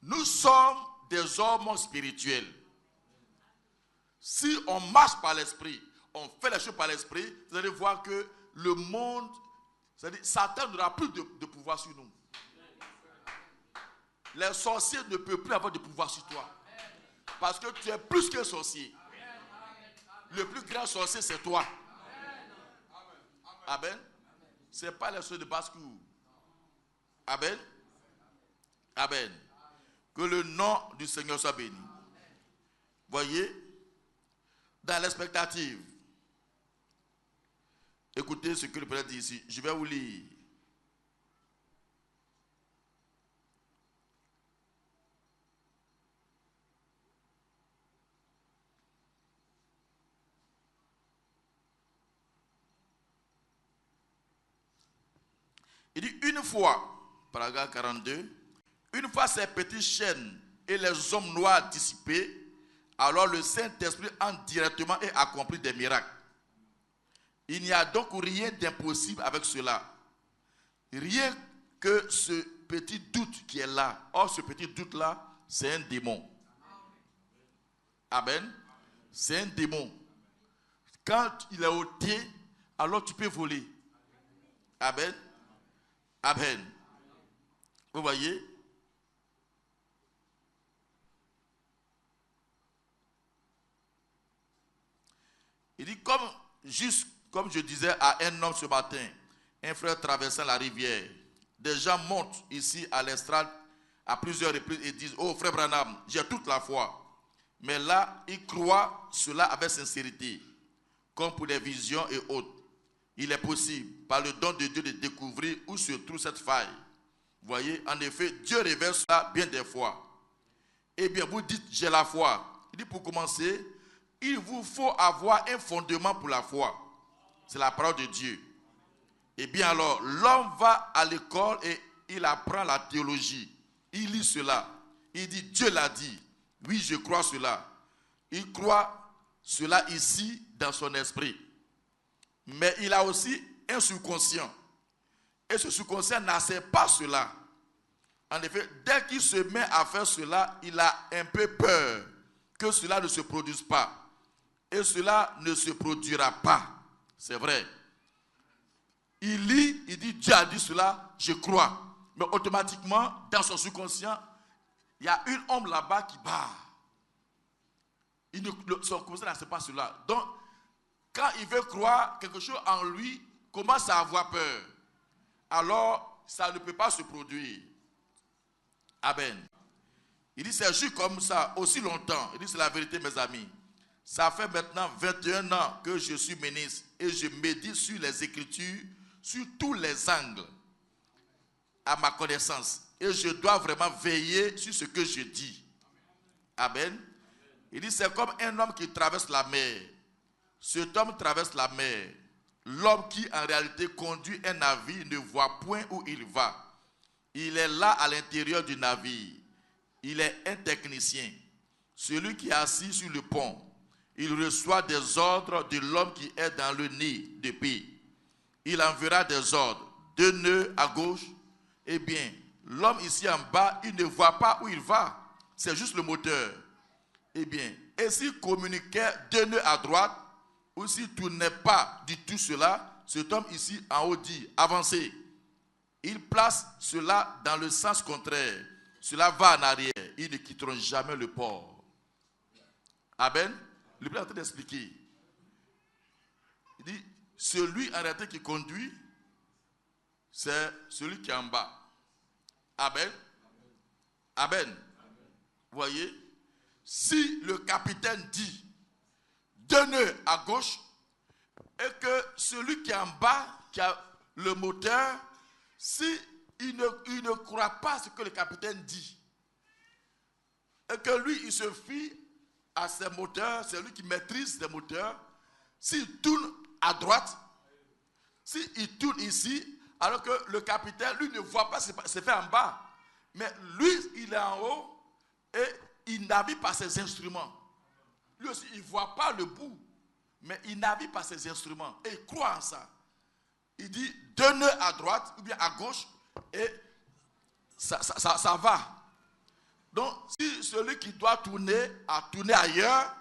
Nous sommes des hommes spirituels. Si on marche par l'esprit, on fait les choses par l'esprit, vous allez voir que le monde, c'est-à-dire Satan n'aura plus de pouvoir sur nous. Les sorciers ne peuvent plus avoir de pouvoir sur toi. Parce que tu es plus qu'un sorcier. Le plus grand sorcier, c'est toi. Amen. Ce n'est pas les choses de basse-cour. Amen. Amen. Que le nom du Seigneur soit béni. Voyez, dans l'expectative, écoutez ce que le Père dit ici. Je vais vous lire. Il dit une fois, paragraphe 42, une fois ces petites chaînes et les hommes noirs dissipés, alors le Saint-Esprit entre directement et accomplit des miracles. Il n'y a donc rien d'impossible avec cela. Rien que ce petit doute qui est là. Or, ce petit doute-là, c'est un démon. Amen. C'est un démon. Quand il est ôté, alors tu peux voler. Amen. Amen. Vous voyez? Il dit, juste comme je disais à un homme ce matin, un frère traversant la rivière, des gens montent ici à l'estrade à plusieurs reprises et disent, oh frère Branham, j'ai toute la foi. Mais là, ils croient cela avec sincérité, comme pour les visions et autres. Il est possible, par le don de Dieu, de découvrir où se trouve cette faille. Vous voyez, en effet, Dieu révèle cela bien des fois. Eh bien, vous dites, j'ai la foi. Il dit, pour commencer, il vous faut avoir un fondement pour la foi. C'est la parole de Dieu. Eh bien alors, l'homme va à l'école et il apprend la théologie. Il lit cela. Il dit, Dieu l'a dit. Oui, je crois cela. Il croit cela ici dans son esprit. Mais il a aussi un subconscient. Et ce subconscient n'accepte pas cela. En effet, dès qu'il se met à faire cela, il a un peu peur que cela ne se produise pas. Et cela ne se produira pas. C'est vrai. Il lit, il dit, Dieu a dit cela, je crois. Mais automatiquement, dans son subconscient, il y a une ombre là-bas qui bat. Son subconscient n'accepte pas cela. Donc, quand il veut croire, quelque chose en lui commence à avoir peur. Alors, ça ne peut pas se produire. Amen. Il dit, c'est juste comme ça, aussi longtemps. Il dit, c'est la vérité, mes amis. Ça fait maintenant 21 ans que je suis ministre et je médite sur les Écritures, sur tous les angles, à ma connaissance. Et je dois vraiment veiller sur ce que je dis. Amen. Il dit, c'est comme un homme qui traverse la mer. Cet homme traverse la mer. L'homme qui en réalité conduit un navire ne voit point où il va. Il est là à l'intérieur du navire. Il est un technicien. Celui qui est assis sur le pont. il reçoit des ordres de l'homme qui est dans le nid d'épée. Il enverra des ordres, 2 nœuds à gauche. Eh bien, l'homme ici en bas, il ne voit pas où il va. C'est juste le moteur. Eh bien, et s'il communiquait 2 nœuds à droite, ou s'il ne tournait pas du tout cela, cet homme ici en haut dit, avancez. Il place cela dans le sens contraire. Cela va en arrière. Ils ne quitteront jamais le port. Amen. Le Père est en train d'expliquer. Il dit, celui en réalité qui conduit, c'est celui qui est en bas. Amen. Amen. Vous voyez, si le capitaine dit 2 nœuds à gauche, et que celui qui est en bas, qui a le moteur, si il ne croit pas ce que le capitaine dit, et que lui, il se fie à ses moteurs, c'est lui qui maîtrise ses moteurs, s'il tourne à droite, s'il tourne ici, alors que le capitaine, lui, ne voit pas ce qui se fait en bas, mais lui, il est en haut, et il navigue par ses instruments. Lui aussi, il ne voit pas le bout, mais il navigue par ses instruments, et il croit en ça. Il dit 2 nœuds à droite, ou bien à gauche, et ça va. Donc, si celui qui doit tourner a tourné ailleurs,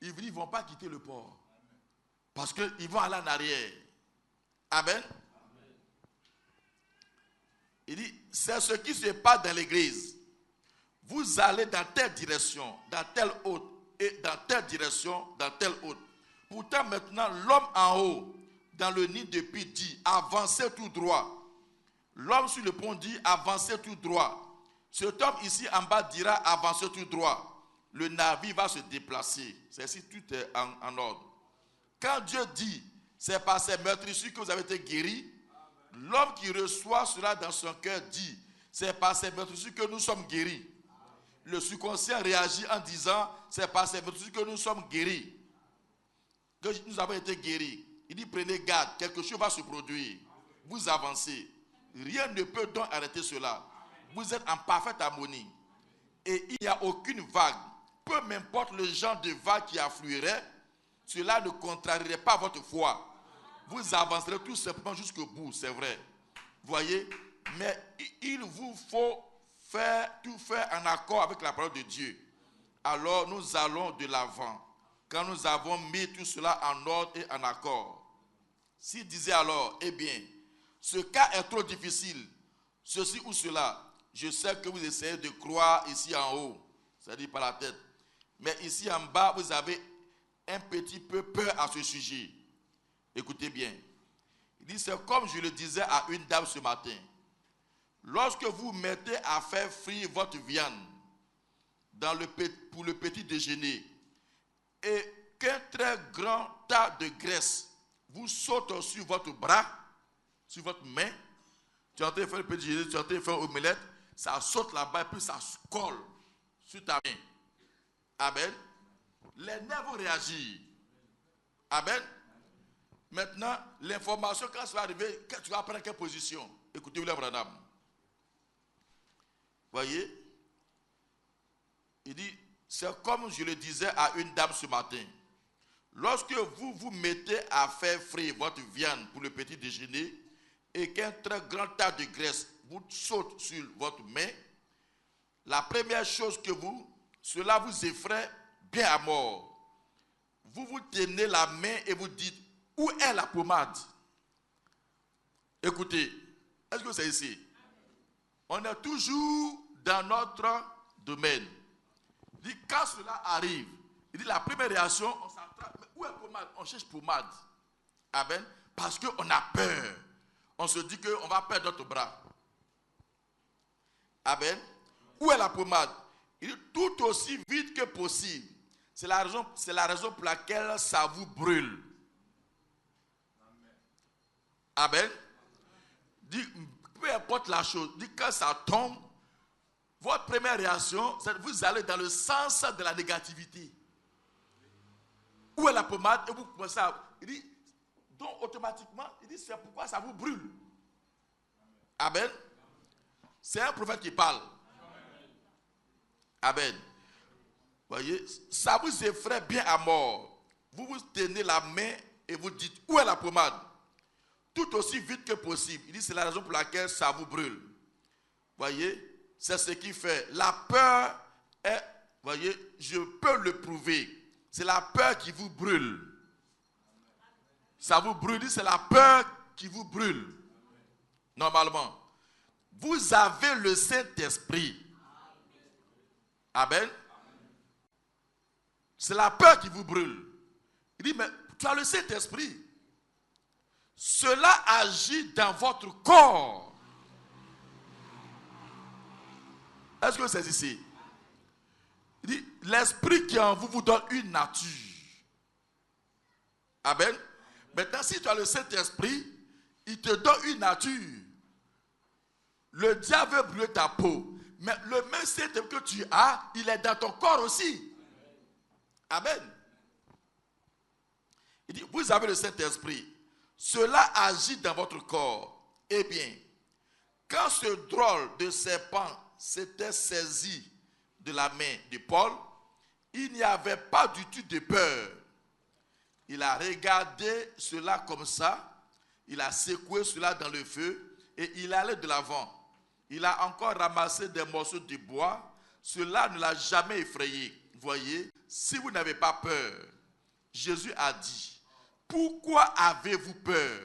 ils ne vont pas quitter le port. Parce qu'ils vont aller en arrière. Amen. Il dit, c'est ce qui se passe dans l'église. Vous allez dans telle direction, dans telle autre, et dans telle direction, dans telle autre. Pourtant, maintenant, l'homme en haut, dans le nid d'épée, dit, avancez tout droit. L'homme sur le pont dit, avancez tout droit. Cet homme ici en bas dira, avancez tout droit. Le navire va se déplacer. C'est si tout est en ordre. Quand Dieu dit, c'est par ces meurtrissures que vous avez été guéris, l'homme qui reçoit cela dans son cœur dit, c'est par ces meurtrissures que nous sommes guéris. Le subconscient réagit en disant, c'est par ces meurtrissures que nous sommes guéris. Que nous avons été guéris. Il dit, prenez garde, quelque chose va se produire. Vous avancez. Rien ne peut donc arrêter cela. Vous êtes en parfaite harmonie. Et il n'y a aucune vague. Peu m'importe le genre de vague qui affluerait, cela ne contrarierait pas votre foi. Vous avancerez tout simplement jusqu'au bout, c'est vrai. Voyez, mais il vous faut tout faire en accord avec la parole de Dieu. Alors nous allons de l'avant. Quand nous avons mis tout cela en ordre et en accord. S'il disait alors, eh bien, ce cas est trop difficile, ceci ou cela, je sais que vous essayez de croire ici en haut, c'est-à-dire par la tête. Mais ici en bas, vous avez un petit peu peur à ce sujet. Écoutez bien. Il dit, c'est comme je le disais à une dame ce matin. Lorsque vous mettez à faire frire votre viande pour le petit déjeuner et qu'un très grand tas de graisse vous saute sur votre bras, sur votre main, tu es en train de faire le petit déjeuner, tu es en train de faire une omelette, ça saute là-bas et puis ça se colle sur ta main. Amen. Les nerfs vont réagir. Amen. Maintenant, l'information, quand ça va arriver, tu vas prendre quelle position? Écoutez, William Branham. Voyez? Il dit, c'est comme je le disais à une dame ce matin. Lorsque vous vous mettez à faire frire votre viande pour le petit déjeuner et qu'un très grand tas de graisse vous saute sur votre main, la première chose que cela vous effraie bien à mort. Vous vous tenez la main et vous dites, où est la pommade? Écoutez, est-ce que c'est ici? On est toujours dans notre domaine. Il dit, quand cela arrive, il dit, la première réaction, on s'attrape. Mais où est la pommade? On cherche pommade. Amen. Parce qu'on a peur. On se dit qu'on va perdre notre bras. Amen. Où est la pommade? Il dit, tout aussi vite que possible. C'est la raison pour laquelle ça vous brûle. Amen. Dit, peu importe la chose, dit quand ça tombe, votre première réaction, c'est que vous allez dans le sens de la négativité. Où est la pommade? Et vous commencez à... Il dit, donc automatiquement, il dit, c'est pourquoi ça vous brûle. Amen. C'est un prophète qui parle. Amen. Voyez, ça vous effraie bien à mort. Vous vous tenez la main et vous dites, où est la pommade? Tout aussi vite que possible. Il dit, c'est la raison pour laquelle ça vous brûle. Voyez, c'est ce qui fait. La peur est, voyez, je peux le prouver. C'est la peur qui vous brûle. Ça vous brûle, c'est la peur qui vous brûle. Normalement. Vous avez le Saint-Esprit. Amen. C'est la peur qui vous brûle. Il dit, mais tu as le Saint-Esprit. Cela agit dans votre corps. Est-ce que c'est ici? Il dit, l'esprit qui est en vous vous donne une nature. Amen. Maintenant, si tu as le Saint-Esprit, il te donne une nature. Le diable veut brûler ta peau. Mais le même Saint-Esprit que tu as, il est dans ton corps aussi. Amen. Il dit, vous avez le Saint-Esprit. Cela agit dans votre corps. Eh bien, quand ce drôle de serpent s'était saisi de la main de Paul, il n'y avait pas du tout de peur. Il a regardé cela comme ça, il a secoué cela dans le feu et il allait de l'avant. Il a encore ramassé des morceaux de bois. Cela ne l'a jamais effrayé. Voyez, si vous n'avez pas peur, Jésus a dit, pourquoi avez-vous peur?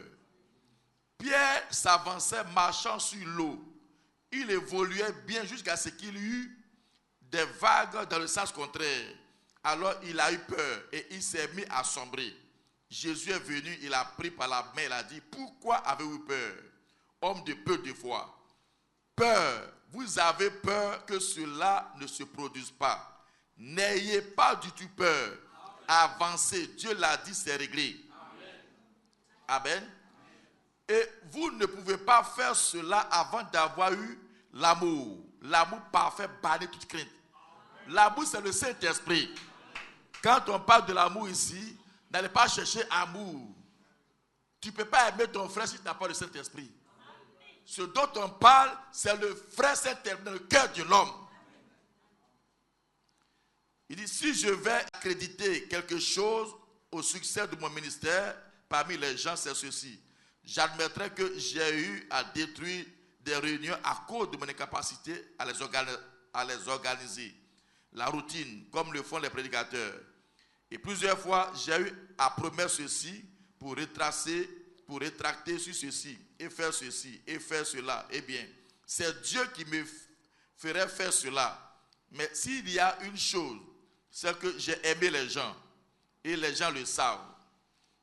Pierre s'avançait marchant sur l'eau. Il évoluait bien jusqu'à ce qu'il y eut des vagues dans le sens contraire. Alors il a eu peur et il s'est mis à sombrer. Jésus est venu, il a pris par la main, il a dit, pourquoi avez-vous peur, homme de peu de foi? Peur, vous avez peur que cela ne se produise pas. N'ayez pas du tout peur. Avancez, Dieu l'a dit, c'est réglé. Amen. Et vous ne pouvez pas faire cela avant d'avoir eu l'amour. L'amour parfait bannit toute crainte. L'amour, c'est le Saint-Esprit. Quand on parle de l'amour ici, n'allez pas chercher amour. Tu ne peux pas aimer ton frère si tu n'as pas le Saint-Esprit. Ce dont on parle, c'est le frère Saint-Esprit dans le cœur de l'homme. Il dit, si je vais accréditer quelque chose au succès de mon ministère, parmi les gens, c'est ceci. J'admettrai que j'ai eu à détruire des réunions à cause de mon incapacité à les organiser. La routine, comme le font les prédicateurs. Et plusieurs fois, j'ai eu à promettre ceci pour rétracter sur ceci, et faire ceci, et faire cela. Eh bien, c'est Dieu qui me ferait faire cela. Mais s'il y a une chose, c'est que j'ai aimé les gens, et les gens le savent.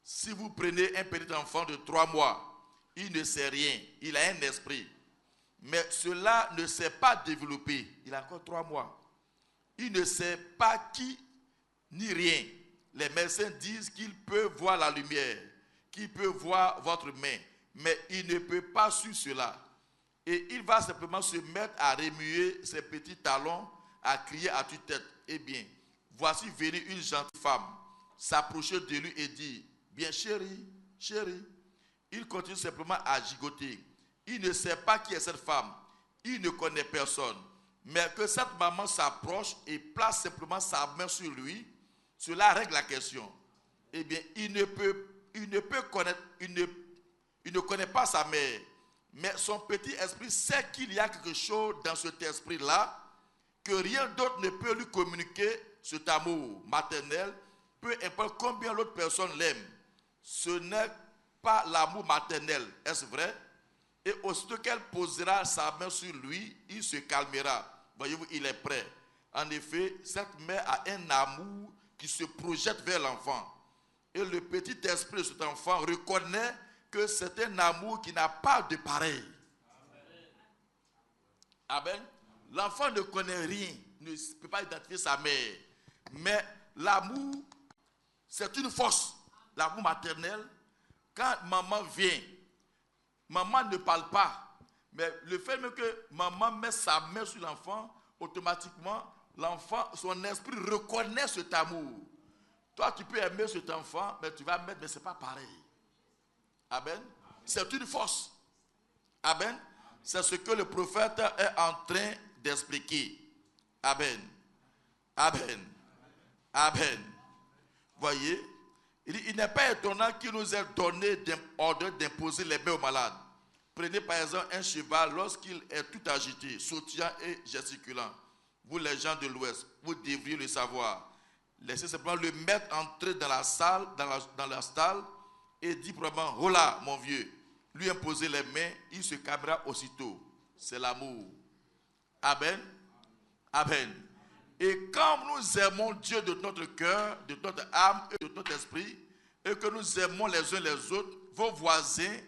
Si vous prenez un petit enfant de 3 mois, il ne sait rien, il a un esprit. Mais cela ne s'est pas développé, il a encore 3 mois. Il ne sait pas qui ni rien. Les médecins disent qu'il peut voir la lumière, qu'il peut voir votre main, mais il ne peut pas suivre cela. Et il va simplement se mettre à remuer ses petits talons, à crier à tue-tête. Eh bien, voici venir une gentille femme, s'approcher de lui et dire, bien chérie, chérie. Il continue simplement à gigoter. Il ne sait pas qui est cette femme. Il ne connaît personne. Mais que cette maman s'approche et place simplement sa main sur lui, cela règle la question. Eh bien, il ne connaît pas sa mère. Mais son petit esprit sait qu'il y a quelque chose dans cet esprit-là, que rien d'autre ne peut lui communiquer cet amour maternel, peu importe combien l'autre personne l'aime. Ce n'est pas l'amour maternel, est-ce vrai? Et aussitôt qu'elle posera sa main sur lui, il se calmera. Voyez-vous, il est prêt. En effet, cette mère a un amour qui se projette vers l'enfant. Et le petit esprit de cet enfant reconnaît que c'est un amour qui n'a pas de pareil. Amen. L'enfant ne connaît rien, ne peut pas identifier sa mère. Mais l'amour, c'est une force. L'amour maternel, quand maman vient, maman ne parle pas. Mais le fait même que maman met sa main sur l'enfant, automatiquement, l'enfant, son esprit reconnaît cet amour. Toi, tu peux aimer cet enfant, mais tu vas mettre, mais ce n'est pas pareil. Amen. C'est une force. Amen. C'est ce que le prophète est en train d'expliquer. Amen. Amen. Amen. Voyez, il n'est pas étonnant qu'il nous ait donné l'ordre d'imposer les mains aux malades. Prenez par exemple un cheval lorsqu'il est tout agité, sautillant et gesticulant. Vous les gens de l'Ouest, vous devriez le savoir. Laissez simplement le maître entrer dans la salle, dans la stalle et dit probablement, oh là mon vieux, lui imposer les mains, il se calmera aussitôt. C'est l'amour. Amen. Amen. Et quand nous aimons Dieu de notre cœur, de notre âme et de notre esprit, et que nous aimons les uns les autres, vos voisins,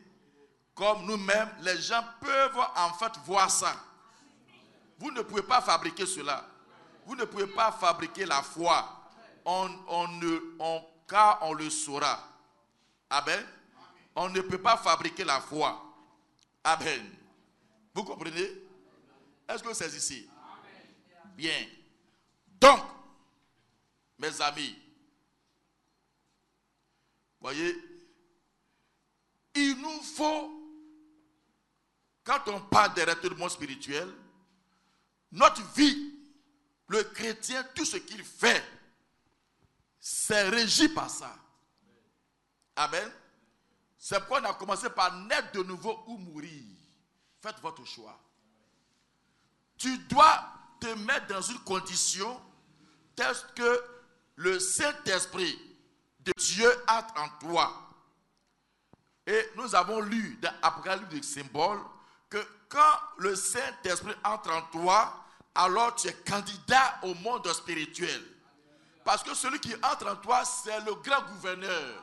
comme nous-mêmes, les gens peuvent en fait voir ça. Vous ne pouvez pas fabriquer cela. Vous ne pouvez pas fabriquer la foi. Car on le saura. Amen. On ne peut pas fabriquer la foi. Amen. Vous comprenez? Est-ce que c'est ici? Bien. Donc, mes amis, voyez, il nous faut, quand on parle des retournements spirituels, notre vie, le chrétien, tout ce qu'il fait, c'est régi par ça. Amen. C'est pourquoi on a commencé par naître de nouveau ou mourir. Faites votre choix. Tu dois te mettre dans une condition telle que le Saint-Esprit de Dieu entre en toi. Et nous avons lu dans l'Apocalypse des symboles que quand le Saint-Esprit entre en toi, alors tu es candidat au monde spirituel. Parce que celui qui entre en toi, c'est le grand gouverneur.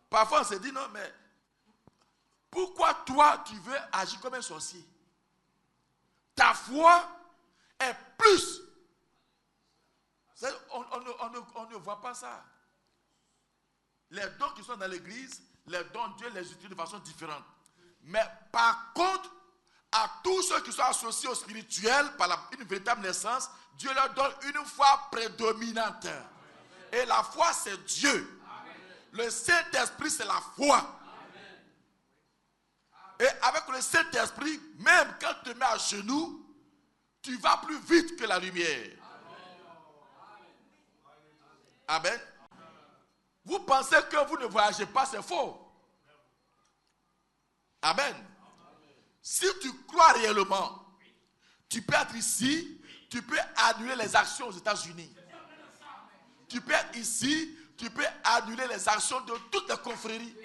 Parfois on se dit, non mais, pourquoi toi tu veux agir comme un sorcier? Ta foi est plus. On ne voit pas ça. Les dons qui sont dans l'église, les dons, Dieu les utilise de façon différente. Mais par contre, à tous ceux qui sont associés au spirituel par une véritable naissance, Dieu leur donne une foi prédominante. Amen. Et la foi, c'est Dieu. Amen. Le Saint-Esprit, c'est la foi. Amen. Et avec le Saint-Esprit, même quand tu te mets à genoux, tu vas plus vite que la lumière. Amen. Amen. Vous pensez que vous ne voyagez pas, c'est faux. Amen. Si tu crois réellement, tu peux être ici, tu peux annuler les actions aux États-Unis. Tu peux être ici, tu peux annuler les actions de toutes les confréries.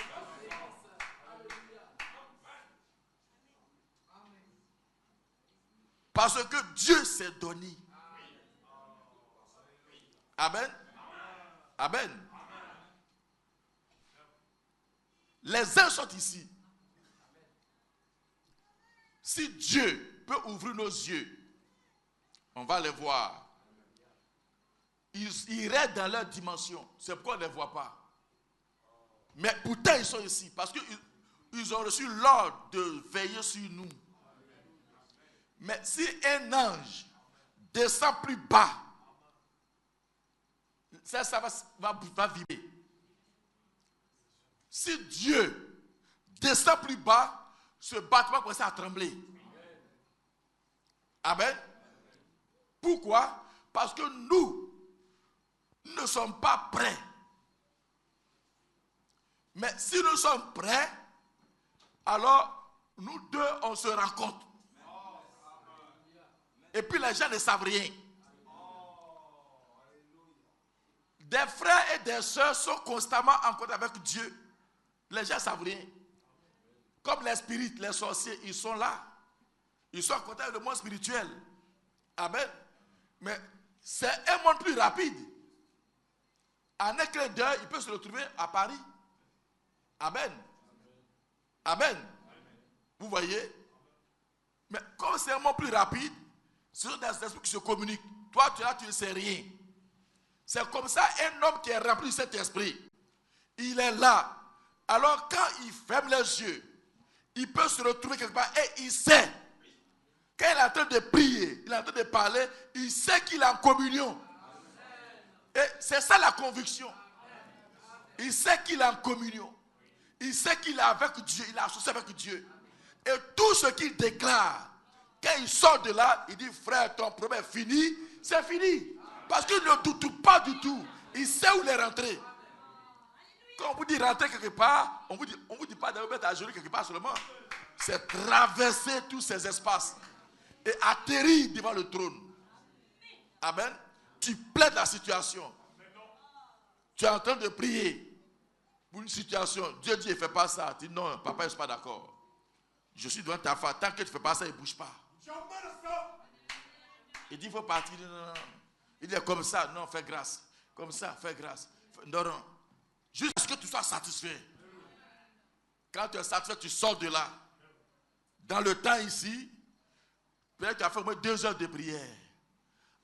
Parce que Dieu s'est donné. Amen. Amen. Les uns sont ici. Si Dieu peut ouvrir nos yeux, on va les voir. Ils iraient dans leur dimension. C'est pourquoi on ne les voit pas. Mais pourtant, ils sont ici. Parce qu'ils ont reçu l'ordre de veiller sur nous. Mais si un ange descend plus bas, ça va vibrer. Si Dieu descend plus bas, ce bâtiment commence à trembler. Amen. Pourquoi? Parce que nous ne sommes pas prêts. Mais si nous sommes prêts, alors nous deux, on se rencontre. Et puis les gens ne savent rien. Des frères et des sœurs sont constamment en contact avec Dieu. Les gens ne savent rien. Comme les spirites, les sorciers, ils sont là. Ils sont en contact avec le monde spirituel. Amen. Mais c'est un monde plus rapide. En un clin d'œil, il peut se retrouver à Paris. Amen. Amen. Vous voyez? Mais comme c'est un monde plus rapide, ce sont des esprits qui se communiquent. Toi, tu es là, tu ne sais rien. C'est comme ça, un homme qui est rempli de cet esprit, il est là. Alors quand il ferme les yeux, il peut se retrouver quelque part et il sait. Quand il est en train de prier, il est en train de parler, il sait qu'il est en communion. Et c'est ça la conviction. Il sait qu'il est en communion. Il sait qu'il est avec Dieu, il est associé avec Dieu. Et tout ce qu'il déclare, quand il sort de là, il dit, frère, ton problème est fini, c'est fini. Parce qu'il ne doute pas du tout. Il sait où il est rentré. Quand on vous dit rentrer quelque part, on vous dit pas de mettre à genoux quelque part seulement. C'est traverser tous ces espaces et atterrir devant le trône. Amen. Tu plaides la situation. Tu es en train de prier pour une situation. Dieu dit, ne fais pas ça. Tu dis, non, papa, je ne suis pas d'accord. Je suis devant ta femme. Tant que tu ne fais pas ça, il ne bouge pas. Il dit, il faut partir. Non, non, non. Il dit, comme ça, non, fais grâce. Comme ça, fais grâce. Non, non. Jusqu'à ce que tu sois satisfait. Quand tu es satisfait, tu sors de là. Dans le temps ici, peut-être que tu as fait au moins 2 heures de prière.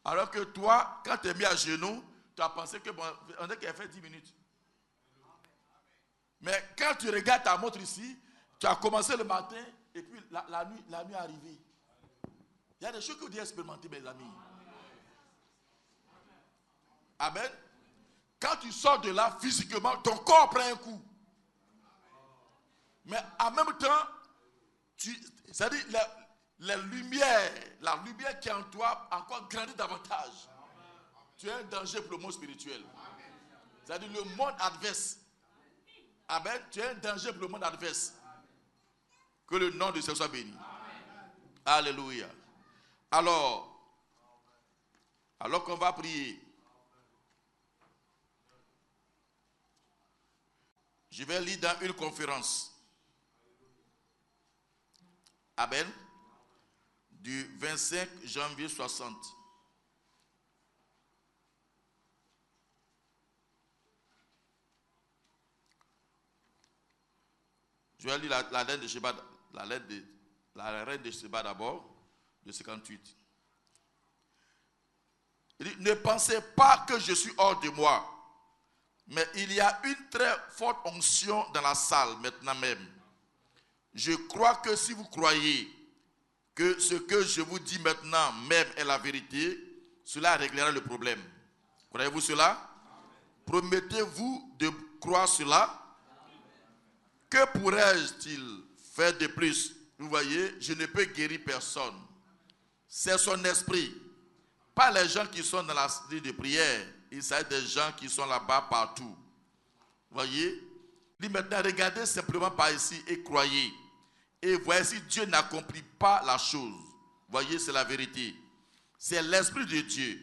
Alors que toi, quand tu es mis à genoux, tu as pensé que bon, on a fait 10 minutes. Mais quand tu regardes ta montre ici, tu as commencé le matin et puis la nuit est arrivée. Il y a des choses que vous devez expérimenter, mes amis. Amen. Quand tu sors de là, physiquement, ton corps prend un coup. Mais en même temps, c'est-à-dire la lumière qui est en toi encore grandit davantage. Tu es un danger pour le monde spirituel. C'est-à-dire le monde adverse. Amen. Tu es un danger pour le monde adverse. Que le nom de Dieu soit béni. Alléluia. Alors qu'on va prier, je vais lire dans une conférence. Amen. Du 25 janvier 60. Je vais lire la reine de Sheba, la reine de Sheba d'abord, de 58. Il dit, ne pensez pas que je suis hors de moi, mais il y a une très forte onction dans la salle maintenant même. Je crois que si vous croyez que ce que je vous dis maintenant même est la vérité, cela réglera le problème. Croyez-vous cela? Promettez-vous de croire cela? Que pourrais-je faire de plus? Vous voyez, je ne peux guérir personne. C'est son esprit. Pas les gens qui sont dans la salle de prière. Il s'agit des gens qui sont là-bas partout. Vous voyez? Il dit maintenant, regardez simplement par ici et croyez. Et voyez si Dieu n'accomplit pas la chose. Vous voyez, c'est la vérité. C'est l'Esprit de Dieu.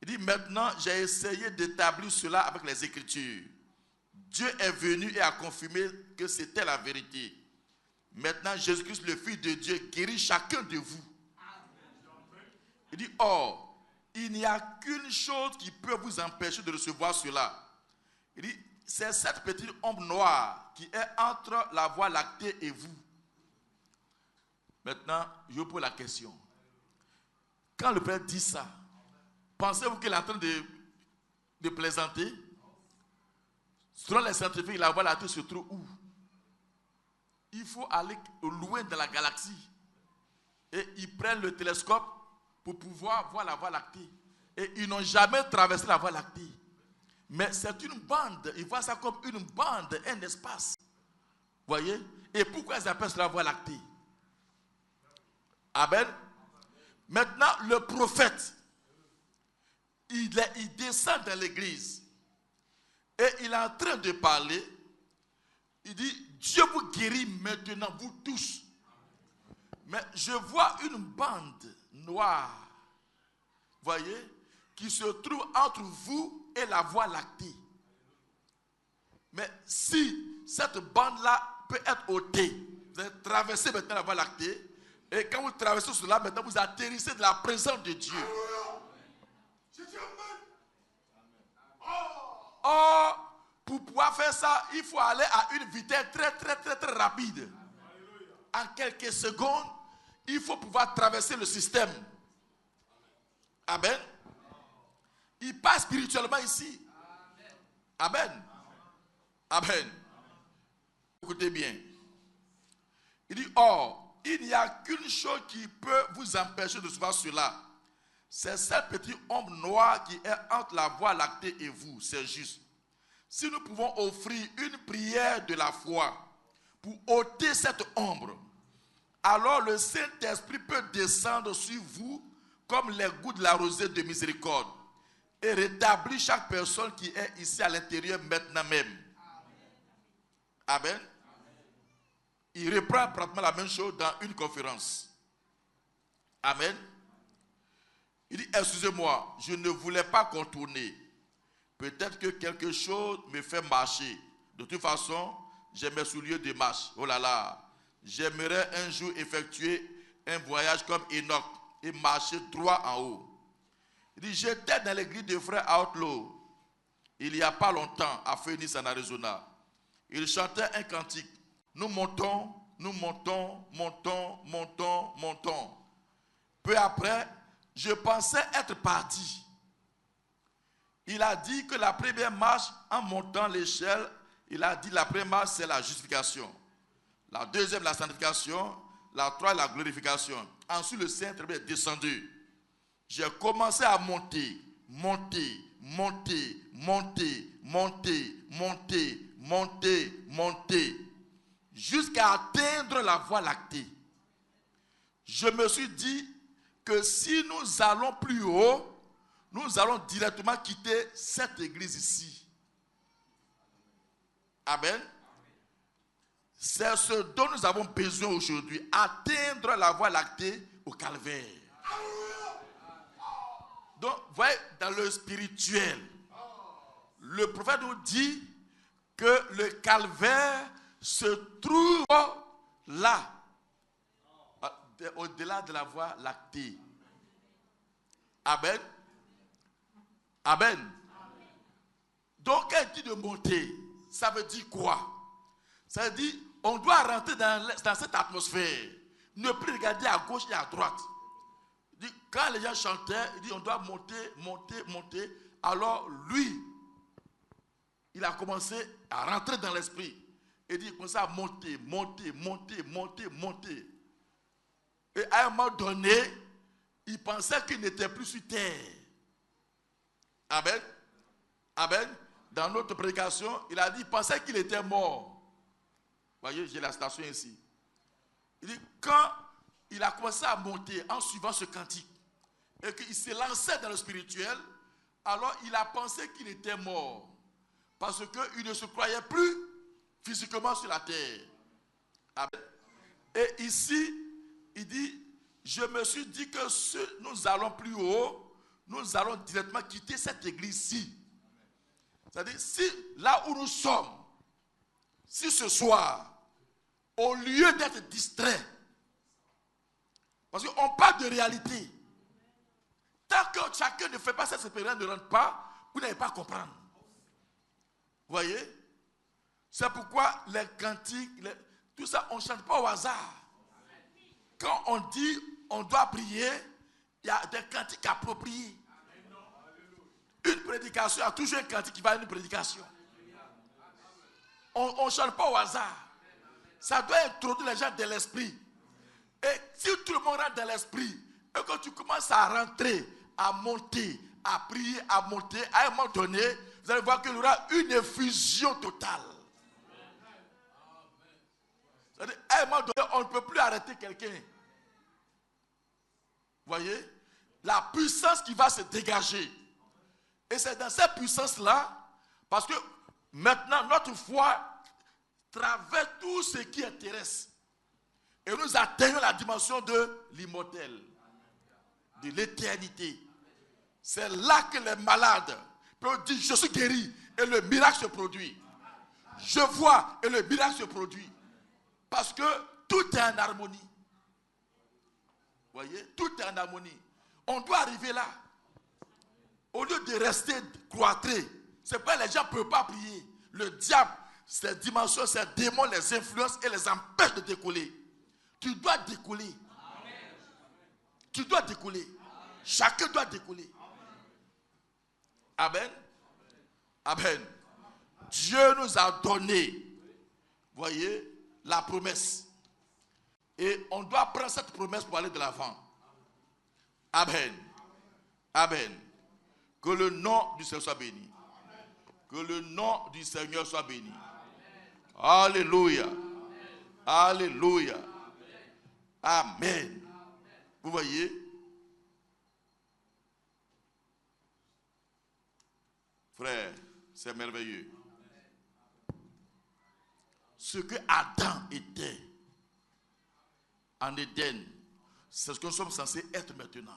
Il dit maintenant, j'ai essayé d'établir cela avec les Écritures. Dieu est venu et a confirmé que c'était la vérité. Maintenant, Jésus-Christ, le Fils de Dieu, guérit chacun de vous. Il dit, or, il n'y a qu'une chose qui peut vous empêcher de recevoir cela. Il dit, c'est cette petite ombre noire qui est entre la voie lactée et vous. Maintenant, je vous pose la question. Quand le Père dit ça, pensez-vous qu'il est en train de plaisanter? Selon les scientifiques, la voie lactée se trouve où? Il faut aller loin dans la galaxie. Et ils prennent le télescope pour pouvoir voir la voie lactée. Et ils n'ont jamais traversé la voie lactée. Mais c'est une bande. Ils voient ça comme une bande, un espace. Vous voyez? Et pourquoi ils appellent cela la voie lactée? Amen. Maintenant, le prophète, il descend dans l'église. Et il est en train de parler. Il dit, Dieu vous guérit maintenant, vous tous. Mais je vois une bande noire, voyez, qui se trouve entre vous et la voie lactée. Mais si cette bande-là peut être ôtée, vous allez traverser maintenant la voie lactée, et quand vous traversez cela, maintenant vous atterrissez de la présence de Dieu. Or, pour pouvoir faire ça, il faut aller à une vitesse très rapide. En quelques secondes, il faut pouvoir traverser le système. Amen. Il passe spirituellement ici. Amen. Amen. Écoutez bien. Il dit, or, il n'y a qu'une chose qui peut vous empêcher de recevoir cela. C'est cette petite ombre noire qui est entre la voie lactée et vous. C'est juste. Si nous pouvons offrir une prière de la foi pour ôter cette ombre, alors le Saint-Esprit peut descendre sur vous comme les gouttes de la rosée de miséricorde. et rétablit chaque personne qui est ici à l'intérieur maintenant même. Amen. Il reprend pratiquement la même chose dans une conférence. Amen. Il dit, excusez-moi, je ne voulais pas contourner. Peut-être que quelque chose me fait marcher. De toute façon, j'ai mes souliers de marche. Oh là là. J'aimerais un jour effectuer un voyage comme Enoch et marcher droit en haut. Il dit, j'étais dans l'église de frère Outlaw il n'y a pas longtemps à Phoenix en Arizona. Il chantait un cantique. Nous montons, montons. Peu après, je pensais être parti. Il a dit que la première marche, en montant l'échelle, il a dit la première marche, c'est la justification. La deuxième, la sanctification. La troisième, la glorification. Ensuite, le Saint-Esprit est descendu. J'ai commencé à monter. Jusqu'à atteindre la voie lactée. Je me suis dit que si nous allons plus haut, nous allons directement quitter cette église ici. Amen. C'est ce dont nous avons besoin aujourd'hui, atteindre la voie lactée au calvaire. Donc, vous voyez, dans le spirituel, le prophète nous dit que le calvaire se trouve là, au-delà de la voie lactée. Amen. Amen. Donc, quand il dit de monter, ça veut dire quoi? Ça veut dire, on doit rentrer dans cette atmosphère. Ne plus regarder à gauche et à droite. Quand les gens chantaient, il dit, on doit monter. Alors, lui, il a commencé à rentrer dans l'esprit. Et il commençait à monter. Et à un moment donné, il pensait qu'il n'était plus sur terre. Amen. Amen. Dans notre prédication, il a dit, il pensait qu'il était mort. Vous voyez, j'ai la station ici. Il dit, quand il a commencé à monter en suivant ce cantique, et qu'il s'est lancé dans le spirituel, alors il a pensé qu'il était mort. Parce qu'il ne se croyait plus physiquement sur la terre. Amen. Et ici, il dit, je me suis dit que si nous allons plus haut, nous allons directement quitter cette église-ci. C'est-à-dire, si là où nous sommes, si ce soir, au lieu d'être distrait, parce qu'on parle de réalité, tant que chacun ne fait pas cette expérience, ne rentre pas, vous n'allez pas comprendre. Vous voyez? C'est pourquoi les cantiques, tout ça, on ne chante pas au hasard. Quand on dit on doit prier, il y a des cantiques appropriés. Une prédication, il y a toujours un cantique qui va à une prédication. On ne chante pas au hasard. Ça doit introduire les gens dans l'esprit. Et si tout le monde rentre dans l'esprit, et quand tu commences à rentrer, à monter, à prier, à monter, à un moment donné, vous allez voir qu'il y aura une effusion totale. C'est-à-dire, à un moment donné, on ne peut plus arrêter quelqu'un. Vous voyez? La puissance qui va se dégager. Et c'est dans cette puissance-là, parce que maintenant, notre foi traverse tout ce qui intéresse. Et nous atteignons la dimension de l'immortel, de l'éternité. C'est là que les malades peuvent dire, je suis guéri, et le miracle se produit. Je vois, et le miracle se produit. Parce que tout est en harmonie. Vous voyez, tout est en harmonie. On doit arriver là. Au lieu de rester cloîtré, c'est pourquoi les gens ne peuvent pas prier. Le diable, ces dimensions, ces démons les influencent et les empêchent de décoller. Tu dois décoller. Amen. Tu dois décoller. Amen. Chacun doit décoller. Amen. Amen. Amen. Dieu nous a donné, vous voyez, la promesse. Et on doit prendre cette promesse pour aller de l'avant. Amen. Amen. Que le nom du Seigneur soit béni. Que le nom du Seigneur soit béni. Alléluia. Alléluia. Amen. Vous voyez? Frère, c'est merveilleux. Ce que Adam était en Éden, c'est ce que nous sommes censés être maintenant.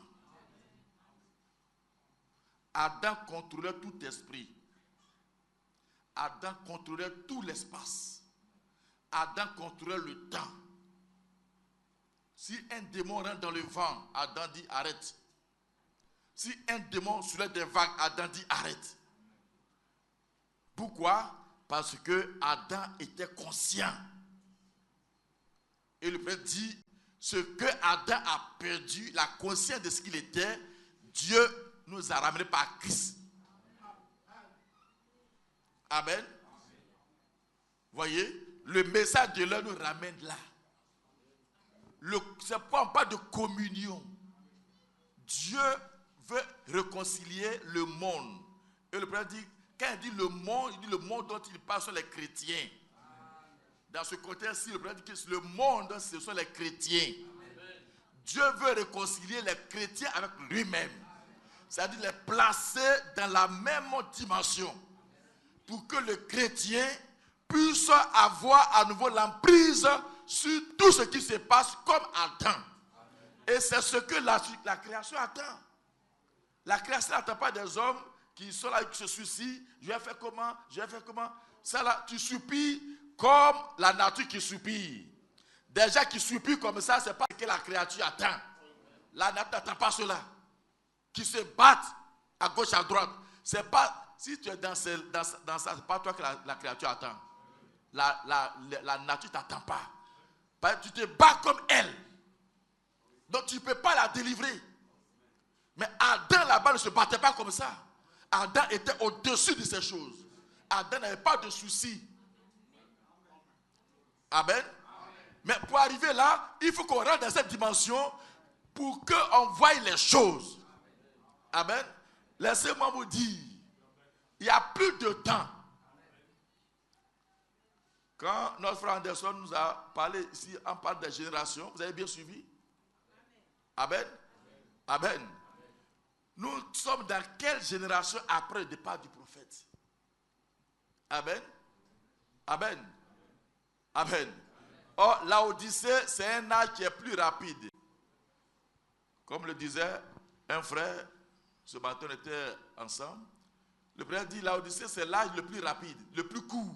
Adam contrôlait tout esprit. Adam contrôlait tout l'espace. Adam contrôlait le temps. Si un démon rentre dans le vent, Adam dit arrête. Si un démon soulève des vagues, Adam dit arrête. Pourquoi? Parce que Adam était conscient. Et le Père dit, ce que Adam a perdu, la conscience de ce qu'il était, Dieu nous a ramenés par Christ. Amen. Voyez, le message de l'heure nous ramène là. Ce n'est pas de communion. Dieu veut réconcilier le monde. Et le Père dit, quand il dit le monde dont il parle sont les chrétiens. Dans ce contexte-ci, le Père dit que le monde, ce sont les chrétiens. Dieu veut réconcilier les chrétiens avec lui-même. C'est-à-dire les placer dans la même dimension. Pour que le chrétien puisse avoir à nouveau l'emprise sur tout ce qui se passe comme Adam. Et c'est ce que la création attend. La création n'attend pas des hommes qui sont là et qui se suicident. Je vais faire comment? Je vais faire comment? Ça là, tu soupires comme la nature qui soupire. Des gens qui soupirent comme ça, ce n'est pas ce que la créature attend. La nature n'attend pas cela. Qui se battent à gauche, à droite. C'est pas, si tu es dans ça, c'est pas toi que la créature attend. La nature ne t'attend pas. Tu te bats comme elle. Donc tu ne peux pas la délivrer. Mais Adam là-bas ne se battait pas comme ça. Adam était au-dessus de ces choses. Adam n'avait pas de soucis. Amen. Mais pour arriver là, il faut qu'on rentre dans cette dimension pour qu'on voie les choses. Amen. Laissez-moi vous dire, il n'y a plus de temps. Quand notre frère Anderson nous a parlé ici, on parle des générations, vous avez bien suivi? Amen. Amen. Nous sommes dans quelle génération après le départ du prophète? Amen. Amen. Amen. Or, l'Odyssée, c'est un âge qui est plus rapide. Comme le disait un frère, ce matin on était ensemble. Le frère dit, l'Odyssée, c'est l'âge le plus rapide, le plus court.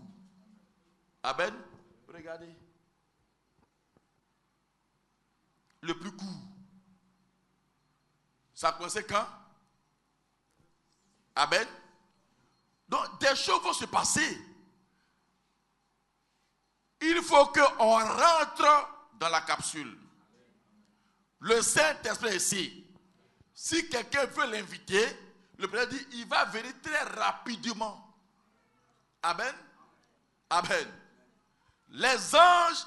Amen. Regardez. Le plus court. Ça commençait quand? Amen. Donc, des choses vont se passer. Il faut qu'on rentre dans la capsule. Le Saint-Esprit est ici. Si quelqu'un veut l'inviter, le Père dit, il va venir très rapidement. Amen. Amen. Les anges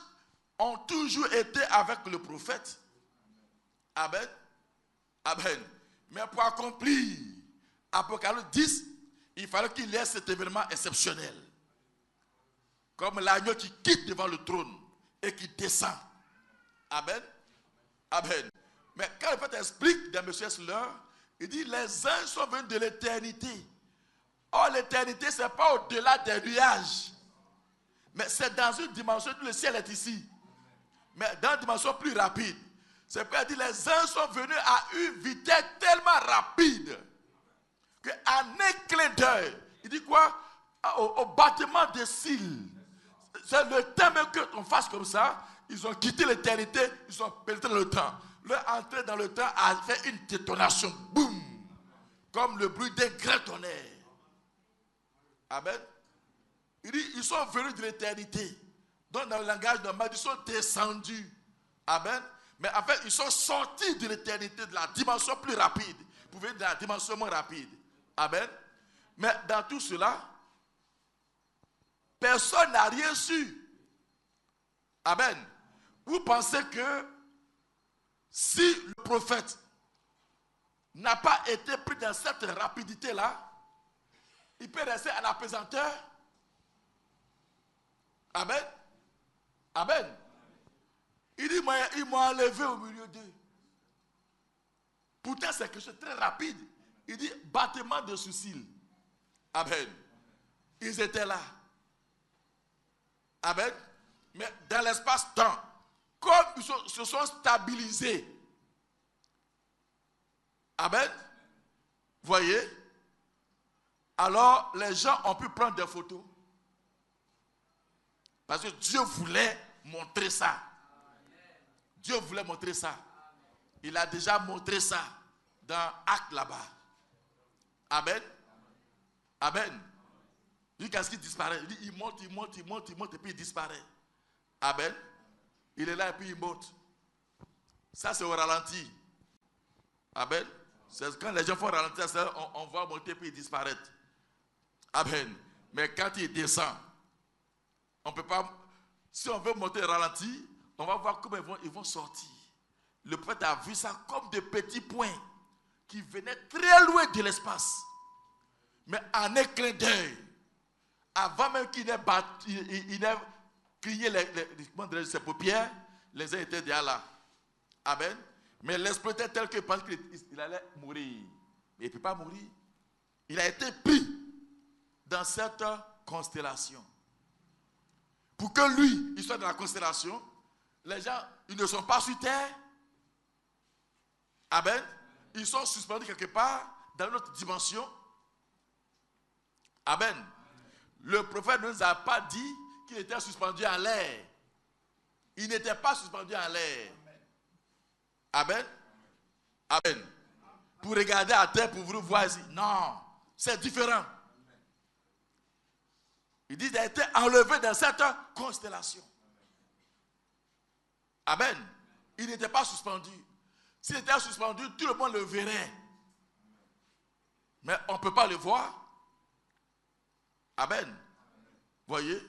ont toujours été avec le prophète. Amen. Amen. Mais pour accomplir Apocalypse 10, il fallait qu'il y ait cet événement exceptionnel. Comme l'agneau qui quitte devant le trône et qui descend. Amen. Amen. Mais quand le prophète explique dans M. Essler, il dit les anges sont venus de l'éternité. Or, l'éternité, ce n'est pas au-delà des nuages. Mais c'est dans une dimension où le ciel est ici. Mais dans une dimension plus rapide. C'est pourquoi il dit les anges sont venus à une vitesse tellement rapide qu'en un clin d'œil, il dit quoi? Au battement des cils. C'est le temps même qu'on fasse comme ça. Ils ont quitté l'éternité, ils ont pénétré dans le temps. Leur entrée dans le temps a fait une détonation. Boum! Comme le bruit d'un grand tonnerre. Amen. Il dit, ils sont venus de l'éternité. Donc dans le langage normal, ils sont descendus. Amen. Mais en fait, ils sont sortis de l'éternité, de la dimension plus rapide, pour venir de la dimension moins rapide. Amen. Mais dans tout cela, personne n'a rien su. Amen. Vous pensez que si le prophète n'a pas été pris dans cette rapidité-là, il peut rester en apesanteur? Amen. Amen. Il dit, ils m'ont enlevé au milieu d'eux. Pourtant, c'est quelque chose de très rapide. Il dit, battement de sourcils. Amen. Ils étaient là. Amen. Mais dans l'espace-temps, comme ils se sont stabilisés. Amen. Voyez? Alors, les gens ont pu prendre des photos. Parce que Dieu voulait montrer ça. Dieu voulait montrer ça. Il a déjà montré ça dans Actes là-bas. Amen. Amen. Lui, qu'est-ce qu'il disparaît? Il monte, et puis il disparaît. Amen. Il est là et puis il monte. Ça, c'est au ralenti. Amen. C'est quand les gens font ralentir, on voit monter et puis il disparaît. Amen. Mais quand il descend, on ne peut pas. Si on veut monter ralenti, on va voir comment ils vont sortir. Le prophète a vu ça comme des petits points qui venaient très loin de l'espace. Mais en un clin d'œil, avant même qu'il n'ait crié ses paupières, les uns étaient déjà là. Amen. Mais l'esprit était tel qu'il pensait qu'il allait mourir. Mais il ne peut pas mourir. Il a été pris dans cette constellation. Pour que lui, il soit dans la constellation, les gens, ils ne sont pas sur terre. Amen. Ils sont suspendus quelque part dans une autre dimension. Amen. Le prophète ne nous a pas dit qu'il était suspendu en l'air. Il n'était pas suspendu en l'air. Amen. Amen. Pour regarder à terre, pour vous voir ici. Non, c'est différent. Il dit qu'il a été enlevé dans cette constellation. Amen. Il n'était pas suspendu. S'il était suspendu, tout le monde le verrait. Mais on ne peut pas le voir. Amen. Voyez?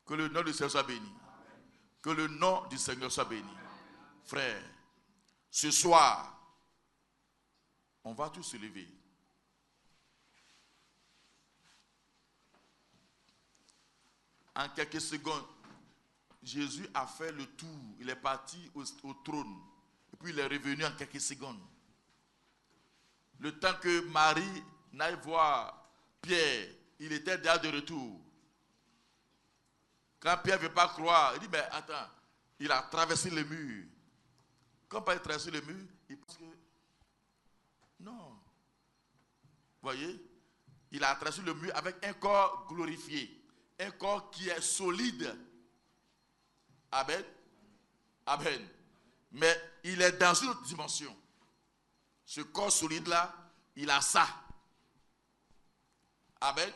Que le nom du Seigneur soit béni. Que le nom du Seigneur soit béni. Frère, ce soir, on va tous se lever. En quelques secondes, Jésus a fait le tour. Il est parti au trône. Et puis il est revenu en quelques secondes. Le temps que Marie n'aille voir Pierre, il était déjà de retour. Quand Pierre ne veut pas croire, il dit, mais attends, il a traversé le mur. Quand il a traversé le mur, il pense que... Non. Voyez? Il a traversé le mur avec un corps glorifié. Un corps qui est solide. Amen. Amen. Mais il est dans une autre dimension. Ce corps solide-là, il a ça. Amen.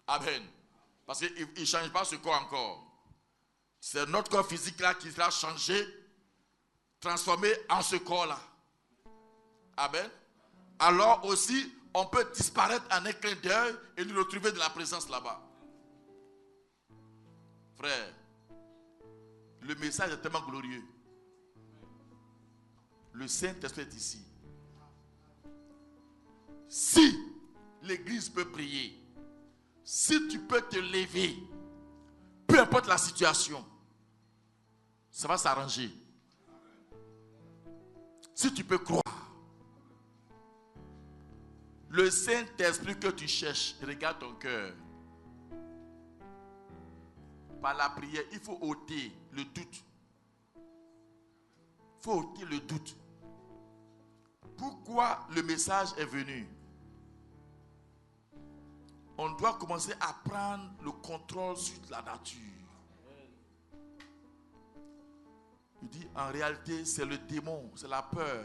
Amen. Parce qu'il ne change pas ce corps encore. C'est notre corps physique-là qui sera changé, transformé en ce corps-là. Amen. Alors aussi, on peut disparaître en un clin d'œil et nous retrouver de la présence là-bas. Frère, le message est tellement glorieux. Le Saint-Esprit est ici. Si l'église peut prier, si tu peux te lever, peu importe la situation, ça va s'arranger. Si tu peux croire, le Saint-Esprit que tu cherches, regarde ton cœur. Par la prière, il faut ôter le doute. Il faut ôter le doute. Pourquoi le message est venu? On doit commencer à prendre le contrôle sur la nature. Il dit, en réalité, c'est le démon, c'est la peur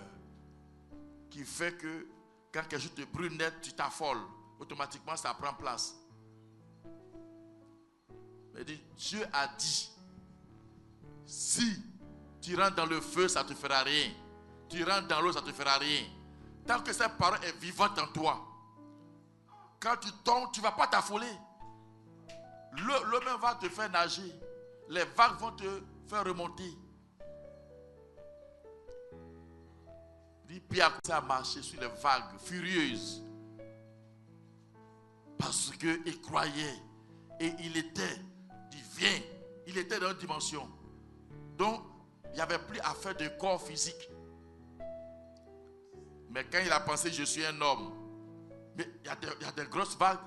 qui fait que quand quelque chose te brûle net, tu t'affoles. Automatiquement, ça prend place. Il dit, Dieu a dit, si tu rentres dans le feu, ça ne te fera rien. Tu rentres dans l'eau, ça ne te fera rien. Tant que cette parole est vivante en toi, quand tu tombes, tu ne vas pas t'affoler. L'eau même va te faire nager. Les vagues vont te faire remonter. Pierre a commencé à marcher sur les vagues furieuses. Parce qu'il croyait. Et il était divin. Il était dans une dimension. Donc, il n'y avait plus à faire de corps physique. Mais quand il a pensé, je suis un homme, Mais il y a des grosses vagues.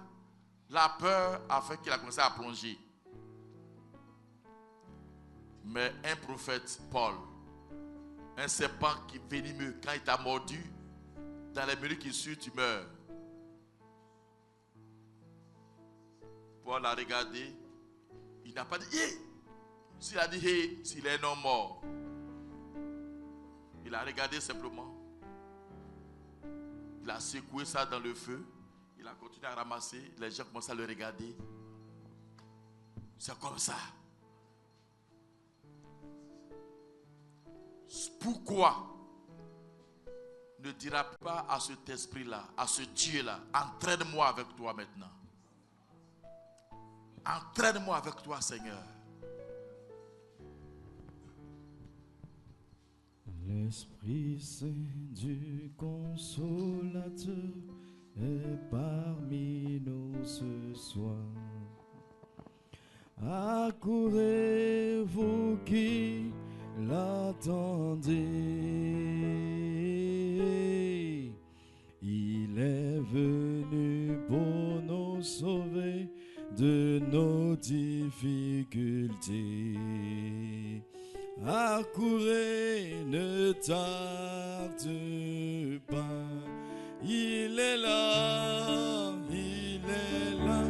La peur a fait qu'il a commencé à plonger. Mais un prophète, Paul, un serpent qui est venimeux, quand il t'a mordu, dans les minutes qui suivent, tu meurs. Paul a regardé, il n'a pas dit hey. S'il a dit hey, s'il est non mort, il a regardé simplement, il a secoué ça dans le feu, il a continué à ramasser, les gens commencent à le regarder. C'est comme ça. Pourquoi ne dira pas à cet esprit-là, à ce Dieu-là, entraîne-moi avec toi maintenant. Entraîne-moi avec toi, Seigneur. L'Esprit Saint du Consolateur est parmi nous ce soir. Accourez, vous qui l'attendez. Il est venu pour nous sauver de nos difficultés. Accourez, ne tarde pas. Il est là, il est là,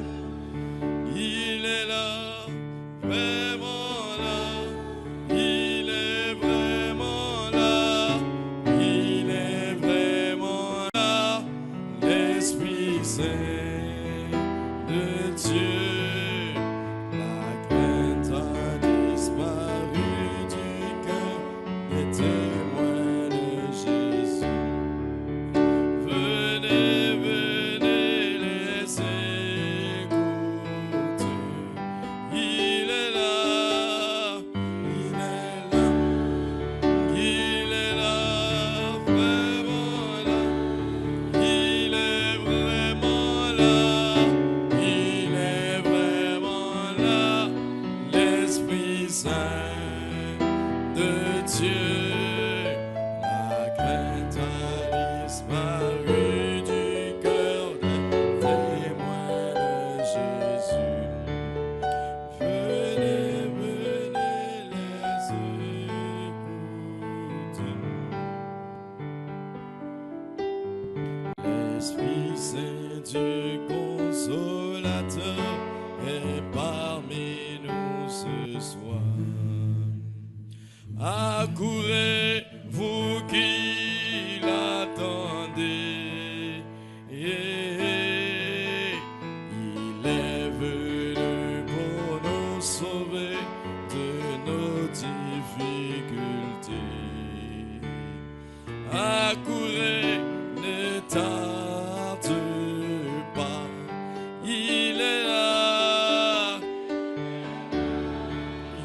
il est là, vraiment là. Il est vraiment là, il est vraiment là. L'Esprit Saint de Dieu. Accourez, vous qui l'attendez. Il est venu pour nous sauver de nos difficultés. Accourez, ne tarde pas. Il est là.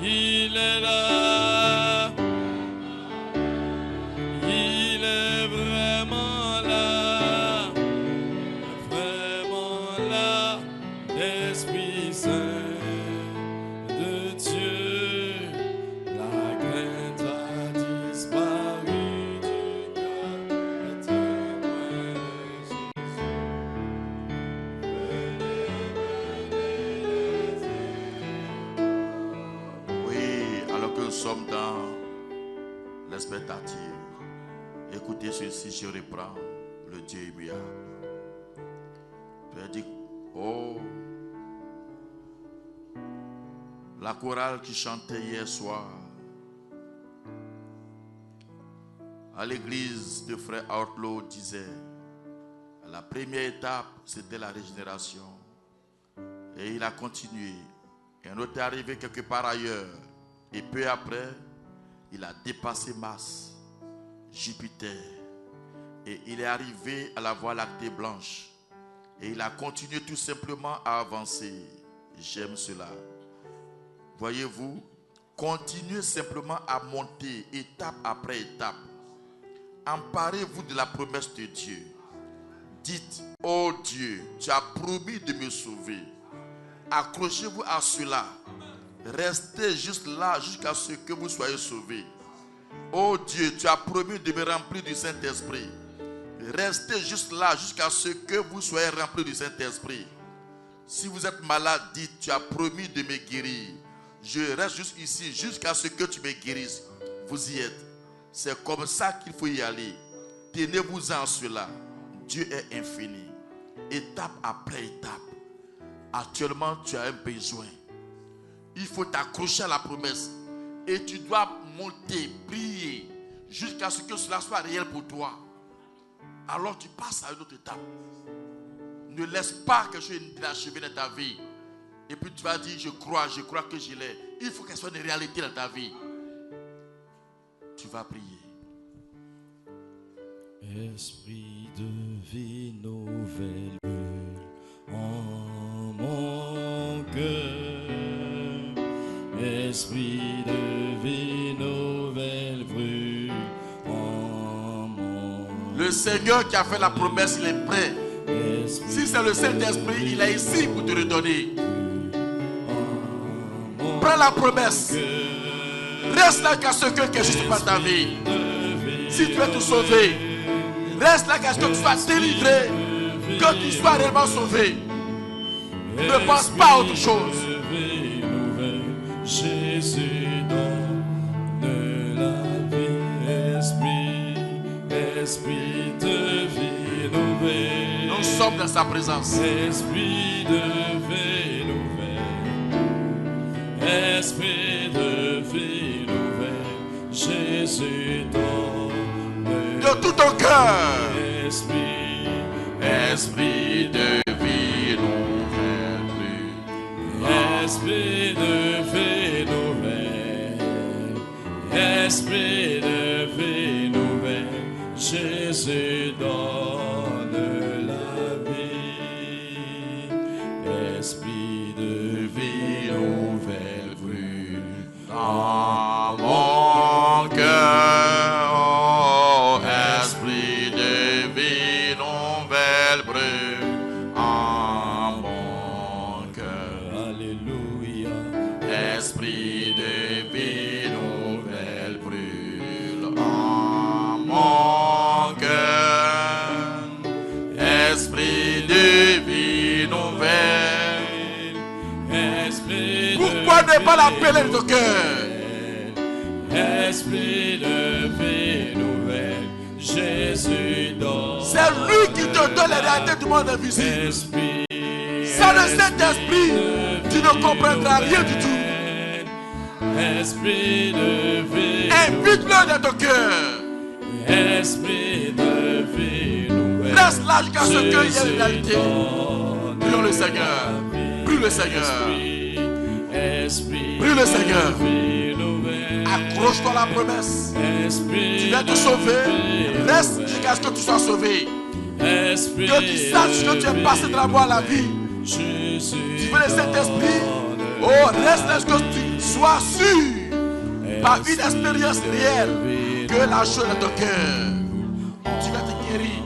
Il est là. Écoutez ceci, je reprends le Dieu immuable. Père dit, oh, la chorale qui chantait hier soir à l'église de Frère Outlaw disait, la première étape c'était la régénération. Et il a continué. Et un autre est arrivé quelque part ailleurs. Et peu après, il a dépassé Mars, Jupiter, et il est arrivé à la Voie lactée blanche, et il a continué tout simplement à avancer. J'aime cela. Voyez-vous, continuez simplement à monter étape après étape. Emparez-vous de la promesse de Dieu. Dites, oh Dieu, tu as promis de me sauver. Accrochez-vous à cela. Restez juste là jusqu'à ce que vous soyez sauvés. Oh Dieu, tu as promis de me remplir du Saint-Esprit. Restez juste là jusqu'à ce que vous soyez remplis du Saint-Esprit. Si vous êtes malade, dites, tu as promis de me guérir. Je reste juste ici jusqu'à ce que tu me guérisses. Vous y êtes. C'est comme ça qu'il faut y aller. Tenez-vous en cela. Dieu est infini. Étape après étape. Actuellement, tu as un besoin. Il faut t'accrocher à la promesse. Et tu dois monter, prier, jusqu'à ce que cela soit réel pour toi. Alors tu passes à une autre étape. Ne laisse pas quelque chose d'inachevé dans ta vie. Et puis tu vas dire, je crois que je l'ai. Il faut qu'elle soit une réalité dans ta vie. Tu vas prier. Esprit de vie nouvelle en mon cœur. Esprit de vie nouvelle brûle en mon cœur. Le Seigneur qui a fait la promesse, il est prêt. Si c'est le Saint-Esprit, il est ici pour te redonner. Prends la promesse. Reste là qu'à ce que quelque chose se passe dans ta vie. Si tu veux te sauver, reste là qu'à ce que tu sois délivré, que tu sois réellement sauvé. Ne pense pas à autre chose. Jésus donne la vie, esprit de vie nouvelle. Nous sommes dans sa présence. Esprit de vie nouvelle, esprit de vie nouvelle, Jésus donne de tout ton cœur. Esprit de vie nouvelle. Esprit de vie nouvelle, esprit de vie nouvelle, Jésus donne la vie. Esprit de vie nouvelle brûle dans mon cœur. Oh, esprit de vie nouvelle brûle en mon cœur. Alléluia. Esprit de vie nouvelle brûle en mon cœur. Esprit de vie nouvelle. Pourquoi ne pas l'appeler de ton cœur? Esprit de vie nouvelle, Jésus donne. C'est lui qui te donne les réalités du monde invisible. C'est le Saint-Esprit. Tu ne comprendras rien du tout. Esprit de vie. Invite-le dans ton cœur. Esprit de vie nouvelle. Reste là jusqu'à ce qu'il y ait une réalité. Prions le Seigneur. Prie le Seigneur. Prie le Seigneur. Accroche-toi à la promesse. Tu viens te sauver. Reste jusqu'à ce que tu sois sauvé. Que tu saches que tu es passé de la mort à la vie. Tu veux le Saint-Esprit. Oh, reste là jusqu'à ce que tu sois sûr, par une expérience réelle, que la chose est ton cœur. Tu vas te guérir.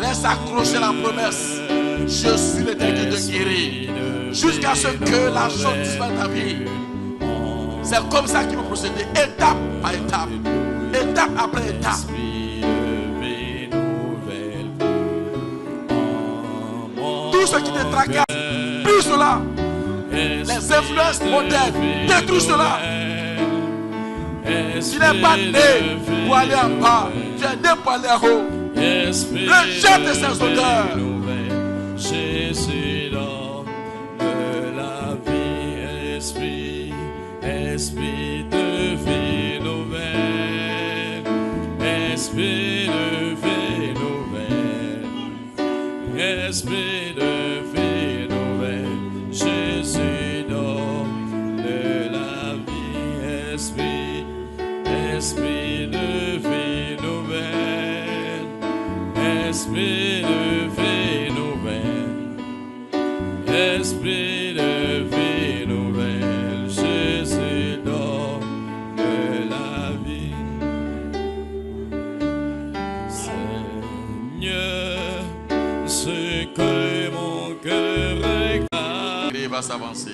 Reste accroché à la promesse. Je suis le Dieu qui te guérit. Jusqu'à ce que la chose disparaisse de ta vie. C'est comme ça qu'il faut procéder, étape par étape, étape après étape. Tout ce qui te tracasse, plus cela. Les influences modernes, détruis cela. Tu n'es pas né pour aller en bas, tu es né pour aller en haut. Rejette de ces odeurs. Jésus donne de la vie, esprit de vie nouvelle, esprit de vie nouvelle, esprit de vie nouvelle, Jésus donne de la vie, esprit de vie nouvelle, esprit de vie nouvelle, esprit de vie nouvelle, Jésus donne de la vie. Seigneur, ce que mon cœur réclame. Il va s'avancer.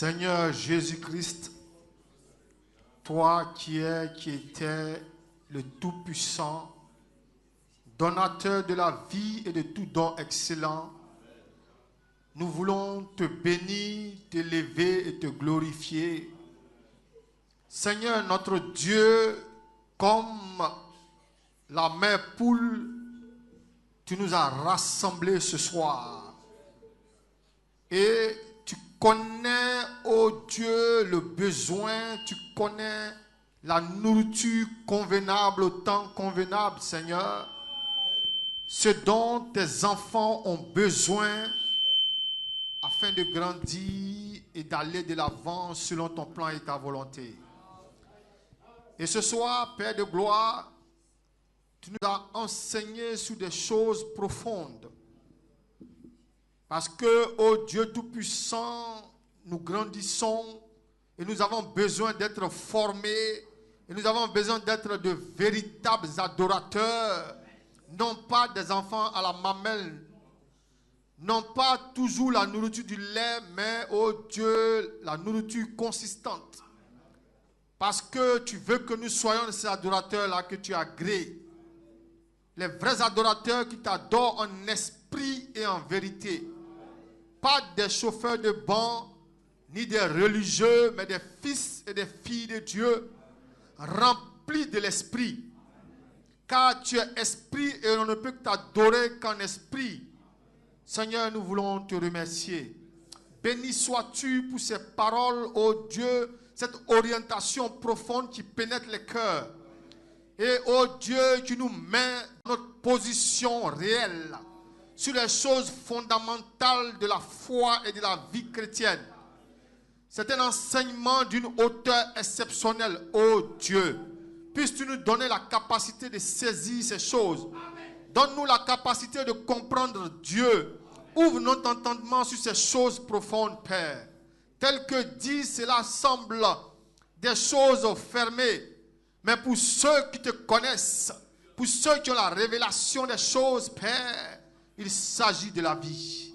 Seigneur Jésus-Christ, toi qui étais le Tout-Puissant, donateur de la vie et de tout don excellent, nous voulons te bénir, t'élever et te glorifier. Seigneur notre Dieu, comme la mère poule, tu nous as rassemblés ce soir. Et tu connais, ô Dieu, le besoin, tu connais la nourriture convenable au temps convenable, Seigneur. Ce dont tes enfants ont besoin afin de grandir et d'aller de l'avant selon ton plan et ta volonté. Et ce soir, Père de gloire, tu nous as enseigné sur des choses profondes. Parce que, ô Dieu Tout-Puissant, nous grandissons et nous avons besoin d'être formés et nous avons besoin d'être de véritables adorateurs, non pas des enfants à la mamelle, non pas toujours la nourriture du lait, mais, ô Dieu, la nourriture consistante. Parce que tu veux que nous soyons ces adorateurs-là que tu as agréés. Les vrais adorateurs qui t'adorent en esprit et en vérité. Pas des chauffeurs de banc, ni des religieux, mais des fils et des filles de Dieu, remplis de l'esprit. Car tu es esprit et on ne peut que t'adorer qu'en esprit. Seigneur, nous voulons te remercier. Béni sois-tu pour ces paroles, ô Dieu, cette orientation profonde qui pénètre les cœurs. Et ô Dieu, tu nous mets notre position réelle sur les choses fondamentales de la foi et de la vie chrétienne. C'est un enseignement d'une hauteur exceptionnelle, ô Dieu. Puisses-tu nous donner la capacité de saisir ces choses. Donne-nous la capacité de comprendre Dieu. Ouvre notre entendement sur ces choses profondes, Père. Tel que dit, cela semble des choses fermées. Mais pour ceux qui te connaissent, pour ceux qui ont la révélation des choses, Père, il s'agit de la vie.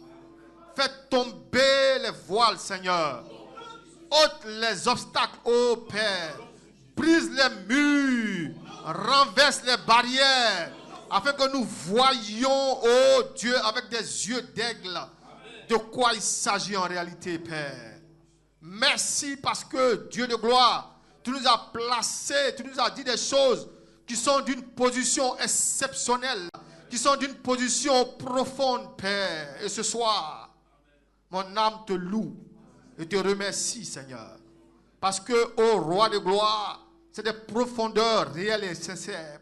Fais tomber les voiles, Seigneur. Ôte les obstacles, ô Père. Brise les murs. Renverse les barrières. Afin que nous voyions, ô Dieu, avec des yeux d'aigle, de quoi il s'agit en réalité, Père. Merci parce que, Dieu de gloire, tu nous as placés, tu nous as dit des choses qui sont d'une position exceptionnelle, qui sont d'une position profonde, Père. Et ce soir, mon âme te loue et te remercie, Seigneur. Parce que, ô Roi de gloire, c'est des profondeurs réelles et sincères.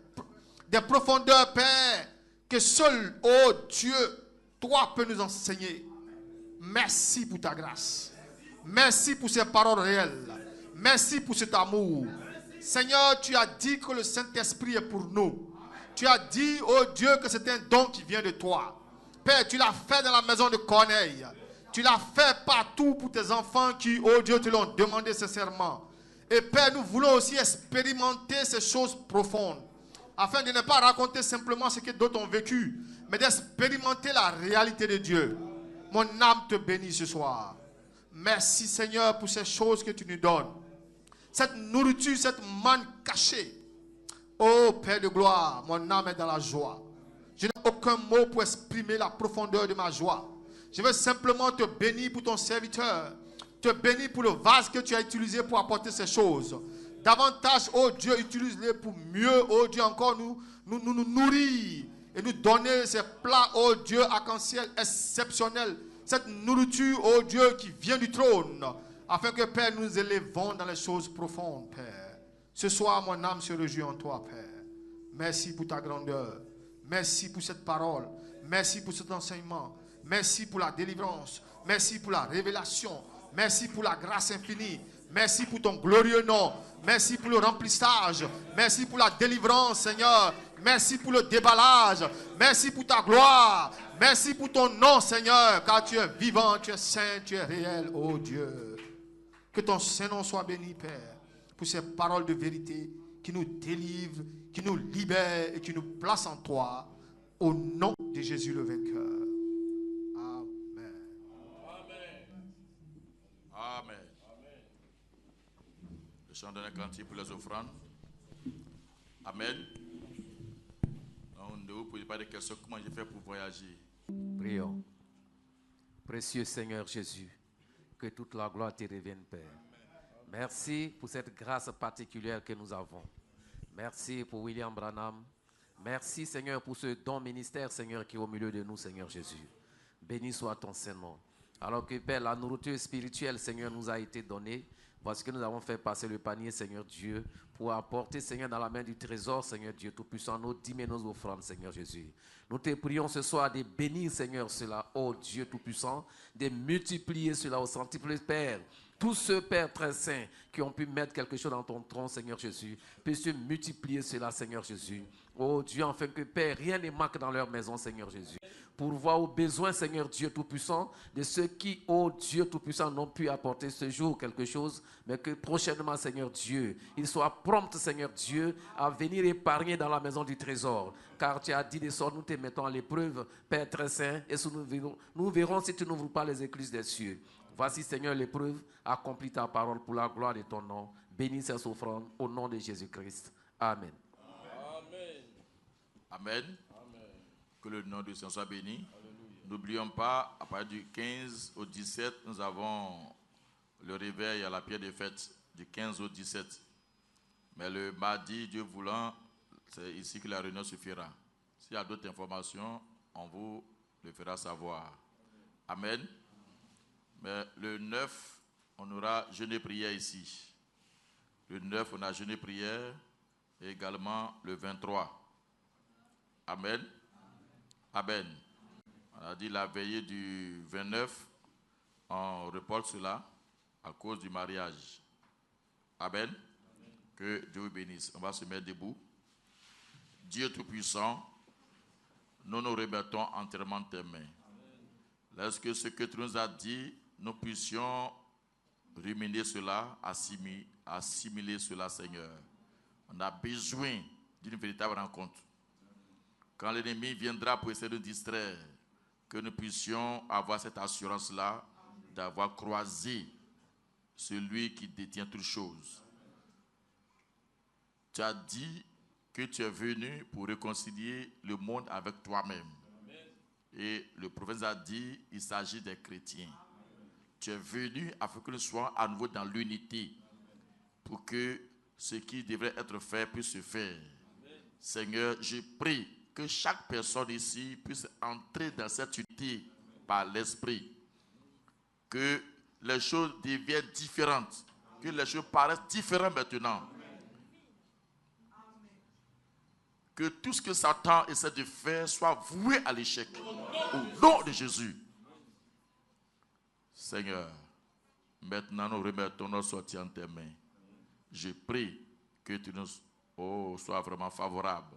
Des profondeurs, Père, que seul, ô Dieu, toi peux nous enseigner. Merci pour ta grâce. Merci pour ces paroles réelles. Merci pour cet amour. Seigneur, tu as dit que le Saint-Esprit est pour nous. Tu as dit, oh Dieu, que c'est un don qui vient de toi. Père, tu l'as fait dans la maison de Corneille. Tu l'as fait partout pour tes enfants qui, oh Dieu, te l'ont demandé sincèrement. Et Père, nous voulons aussi expérimenter ces choses profondes, afin de ne pas raconter simplement ce que d'autres ont vécu, mais d'expérimenter la réalité de Dieu. Mon âme te bénit ce soir. Merci Seigneur pour ces choses que tu nous donnes. Cette nourriture, cette manne cachée. Oh Père de gloire, mon âme est dans la joie. Je n'ai aucun mot pour exprimer la profondeur de ma joie. Je veux simplement te bénir pour ton serviteur. Te bénir pour le vase que tu as utilisé pour apporter ces choses. Davantage, oh Dieu, utilise-les pour mieux, oh Dieu, encore nous nourrir et nous donner ces plats, oh Dieu, arc-en-ciel exceptionnels. Cette nourriture, oh Dieu, qui vient du trône, afin que, Père, nous nous élevons dans les choses profondes, Père. Ce soir, mon âme se réjouit en toi, Père. Merci pour ta grandeur. Merci pour cette parole. Merci pour cet enseignement. Merci pour la délivrance. Merci pour la révélation. Merci pour la grâce infinie. Merci pour ton glorieux nom. Merci pour le remplissage. Merci pour la délivrance, Seigneur. Merci pour le déballage. Merci pour ta gloire. Merci pour ton nom, Seigneur. Car tu es vivant, tu es saint, tu es réel, oh Dieu. Que ton Saint-Nom soit béni, Père, pour ces paroles de vérité qui nous délivrent, qui nous libèrent et qui nous placent en toi. Au nom de Jésus le vainqueur. Amen. Le chant d'un cantique pour les offrandes. Amen. Ne vous posez pas de questions. Comment j'ai fait pour voyager? Prions. Précieux Seigneur Jésus, que toute la gloire te revienne, Père. Merci pour cette grâce particulière que nous avons. Merci pour William Branham. Merci, Seigneur, pour ce don ministère, Seigneur, qui est au milieu de nous, Seigneur Jésus. Béni soit ton Saint-Nom. Alors que, Père, la nourriture spirituelle, Seigneur, nous a été donnée. Parce que nous avons fait passer le panier, Seigneur Dieu, pour apporter, Seigneur, dans la main du trésor, Seigneur Dieu Tout-Puissant, nos dîmes et nos offrandes, Seigneur Jésus. Nous te prions ce soir de bénir, Seigneur, cela, ô Dieu Tout-Puissant, de multiplier cela au centuple, Père. Tous ceux, Père très saint, qui ont pu mettre quelque chose dans ton tronc, Seigneur Jésus, puisses-tu multiplier cela, Seigneur Jésus. Oh Dieu, afin que, Père, rien ne manque dans leur maison, Seigneur Jésus. Pour voir aux besoins, Seigneur Dieu Tout-Puissant, de ceux qui, oh Dieu Tout-Puissant, n'ont pu apporter ce jour quelque chose, mais que prochainement, Seigneur Dieu, ils soient prompts, Seigneur Dieu, à venir épargner dans la maison du trésor. Car tu as dit des sorts, nous te mettons à l'épreuve, Père très saint, et nous verrons si tu n'ouvres pas les écluses des cieux. Voici, Seigneur, l'épreuve, accomplis ta parole pour la gloire de ton nom. Bénis ces offrandes au nom de Jésus-Christ. Amen. Amen. Que le nom du Seigneur soit béni. N'oublions pas, à partir du 15 au 17, nous avons le réveil à la pierre des fêtes, du 15 au 17. Mais le mardi, Dieu voulant, c'est ici que la réunion se fera. S'il y a d'autres informations, on vous le fera savoir. Amen. Mais le 9, on aura jeûne et prière ici. Le 9, on a jeûne et prière. Et également le 23. Amen. Amen. On a dit la veillée du 29, on reporte cela à cause du mariage. Amen. Que Dieu vous bénisse. On va se mettre debout. Dieu Tout-Puissant, nous nous remettons entièrement tes mains. Lorsque ce que tu nous as dit, nous puissions ruminer cela, assimiler cela, Seigneur. On a besoin d'une véritable rencontre. Quand l'ennemi viendra pour essayer de nous distraire, que nous puissions avoir cette assurance-là d'avoir croisé celui qui détient toutes choses. Tu as dit que tu es venu pour réconcilier le monde avec toi-même. Et le prophète a dit, il s'agit des chrétiens. Tu es venu afin que nous soyons à nouveau dans l'unité, pour que ce qui devrait être fait puisse se faire. Seigneur, je prie que chaque personne ici puisse entrer dans cette unité par l'Esprit. Que les choses deviennent différentes. Que les choses paraissent différentes maintenant. Que tout ce que Satan essaie de faire soit voué à l'échec. Au nom de Jésus. Seigneur, maintenant nous remettons nos sorties en tes mains. Je prie que tu nous sois vraiment favorable.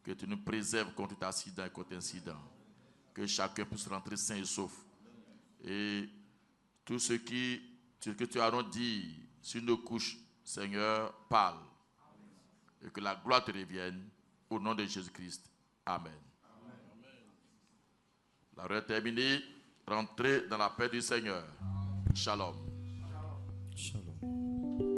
Que tu nous préserves contre accident et contre incident. Que que chacun puisse rentrer sain et sauf. Et tout ce que tu as dit sur nos couches, Seigneur, parle. Et que la gloire te revienne au nom de Jésus-Christ. Amen. La heure est terminée. Rentrez dans la paix du Seigneur. Shalom. Shalom.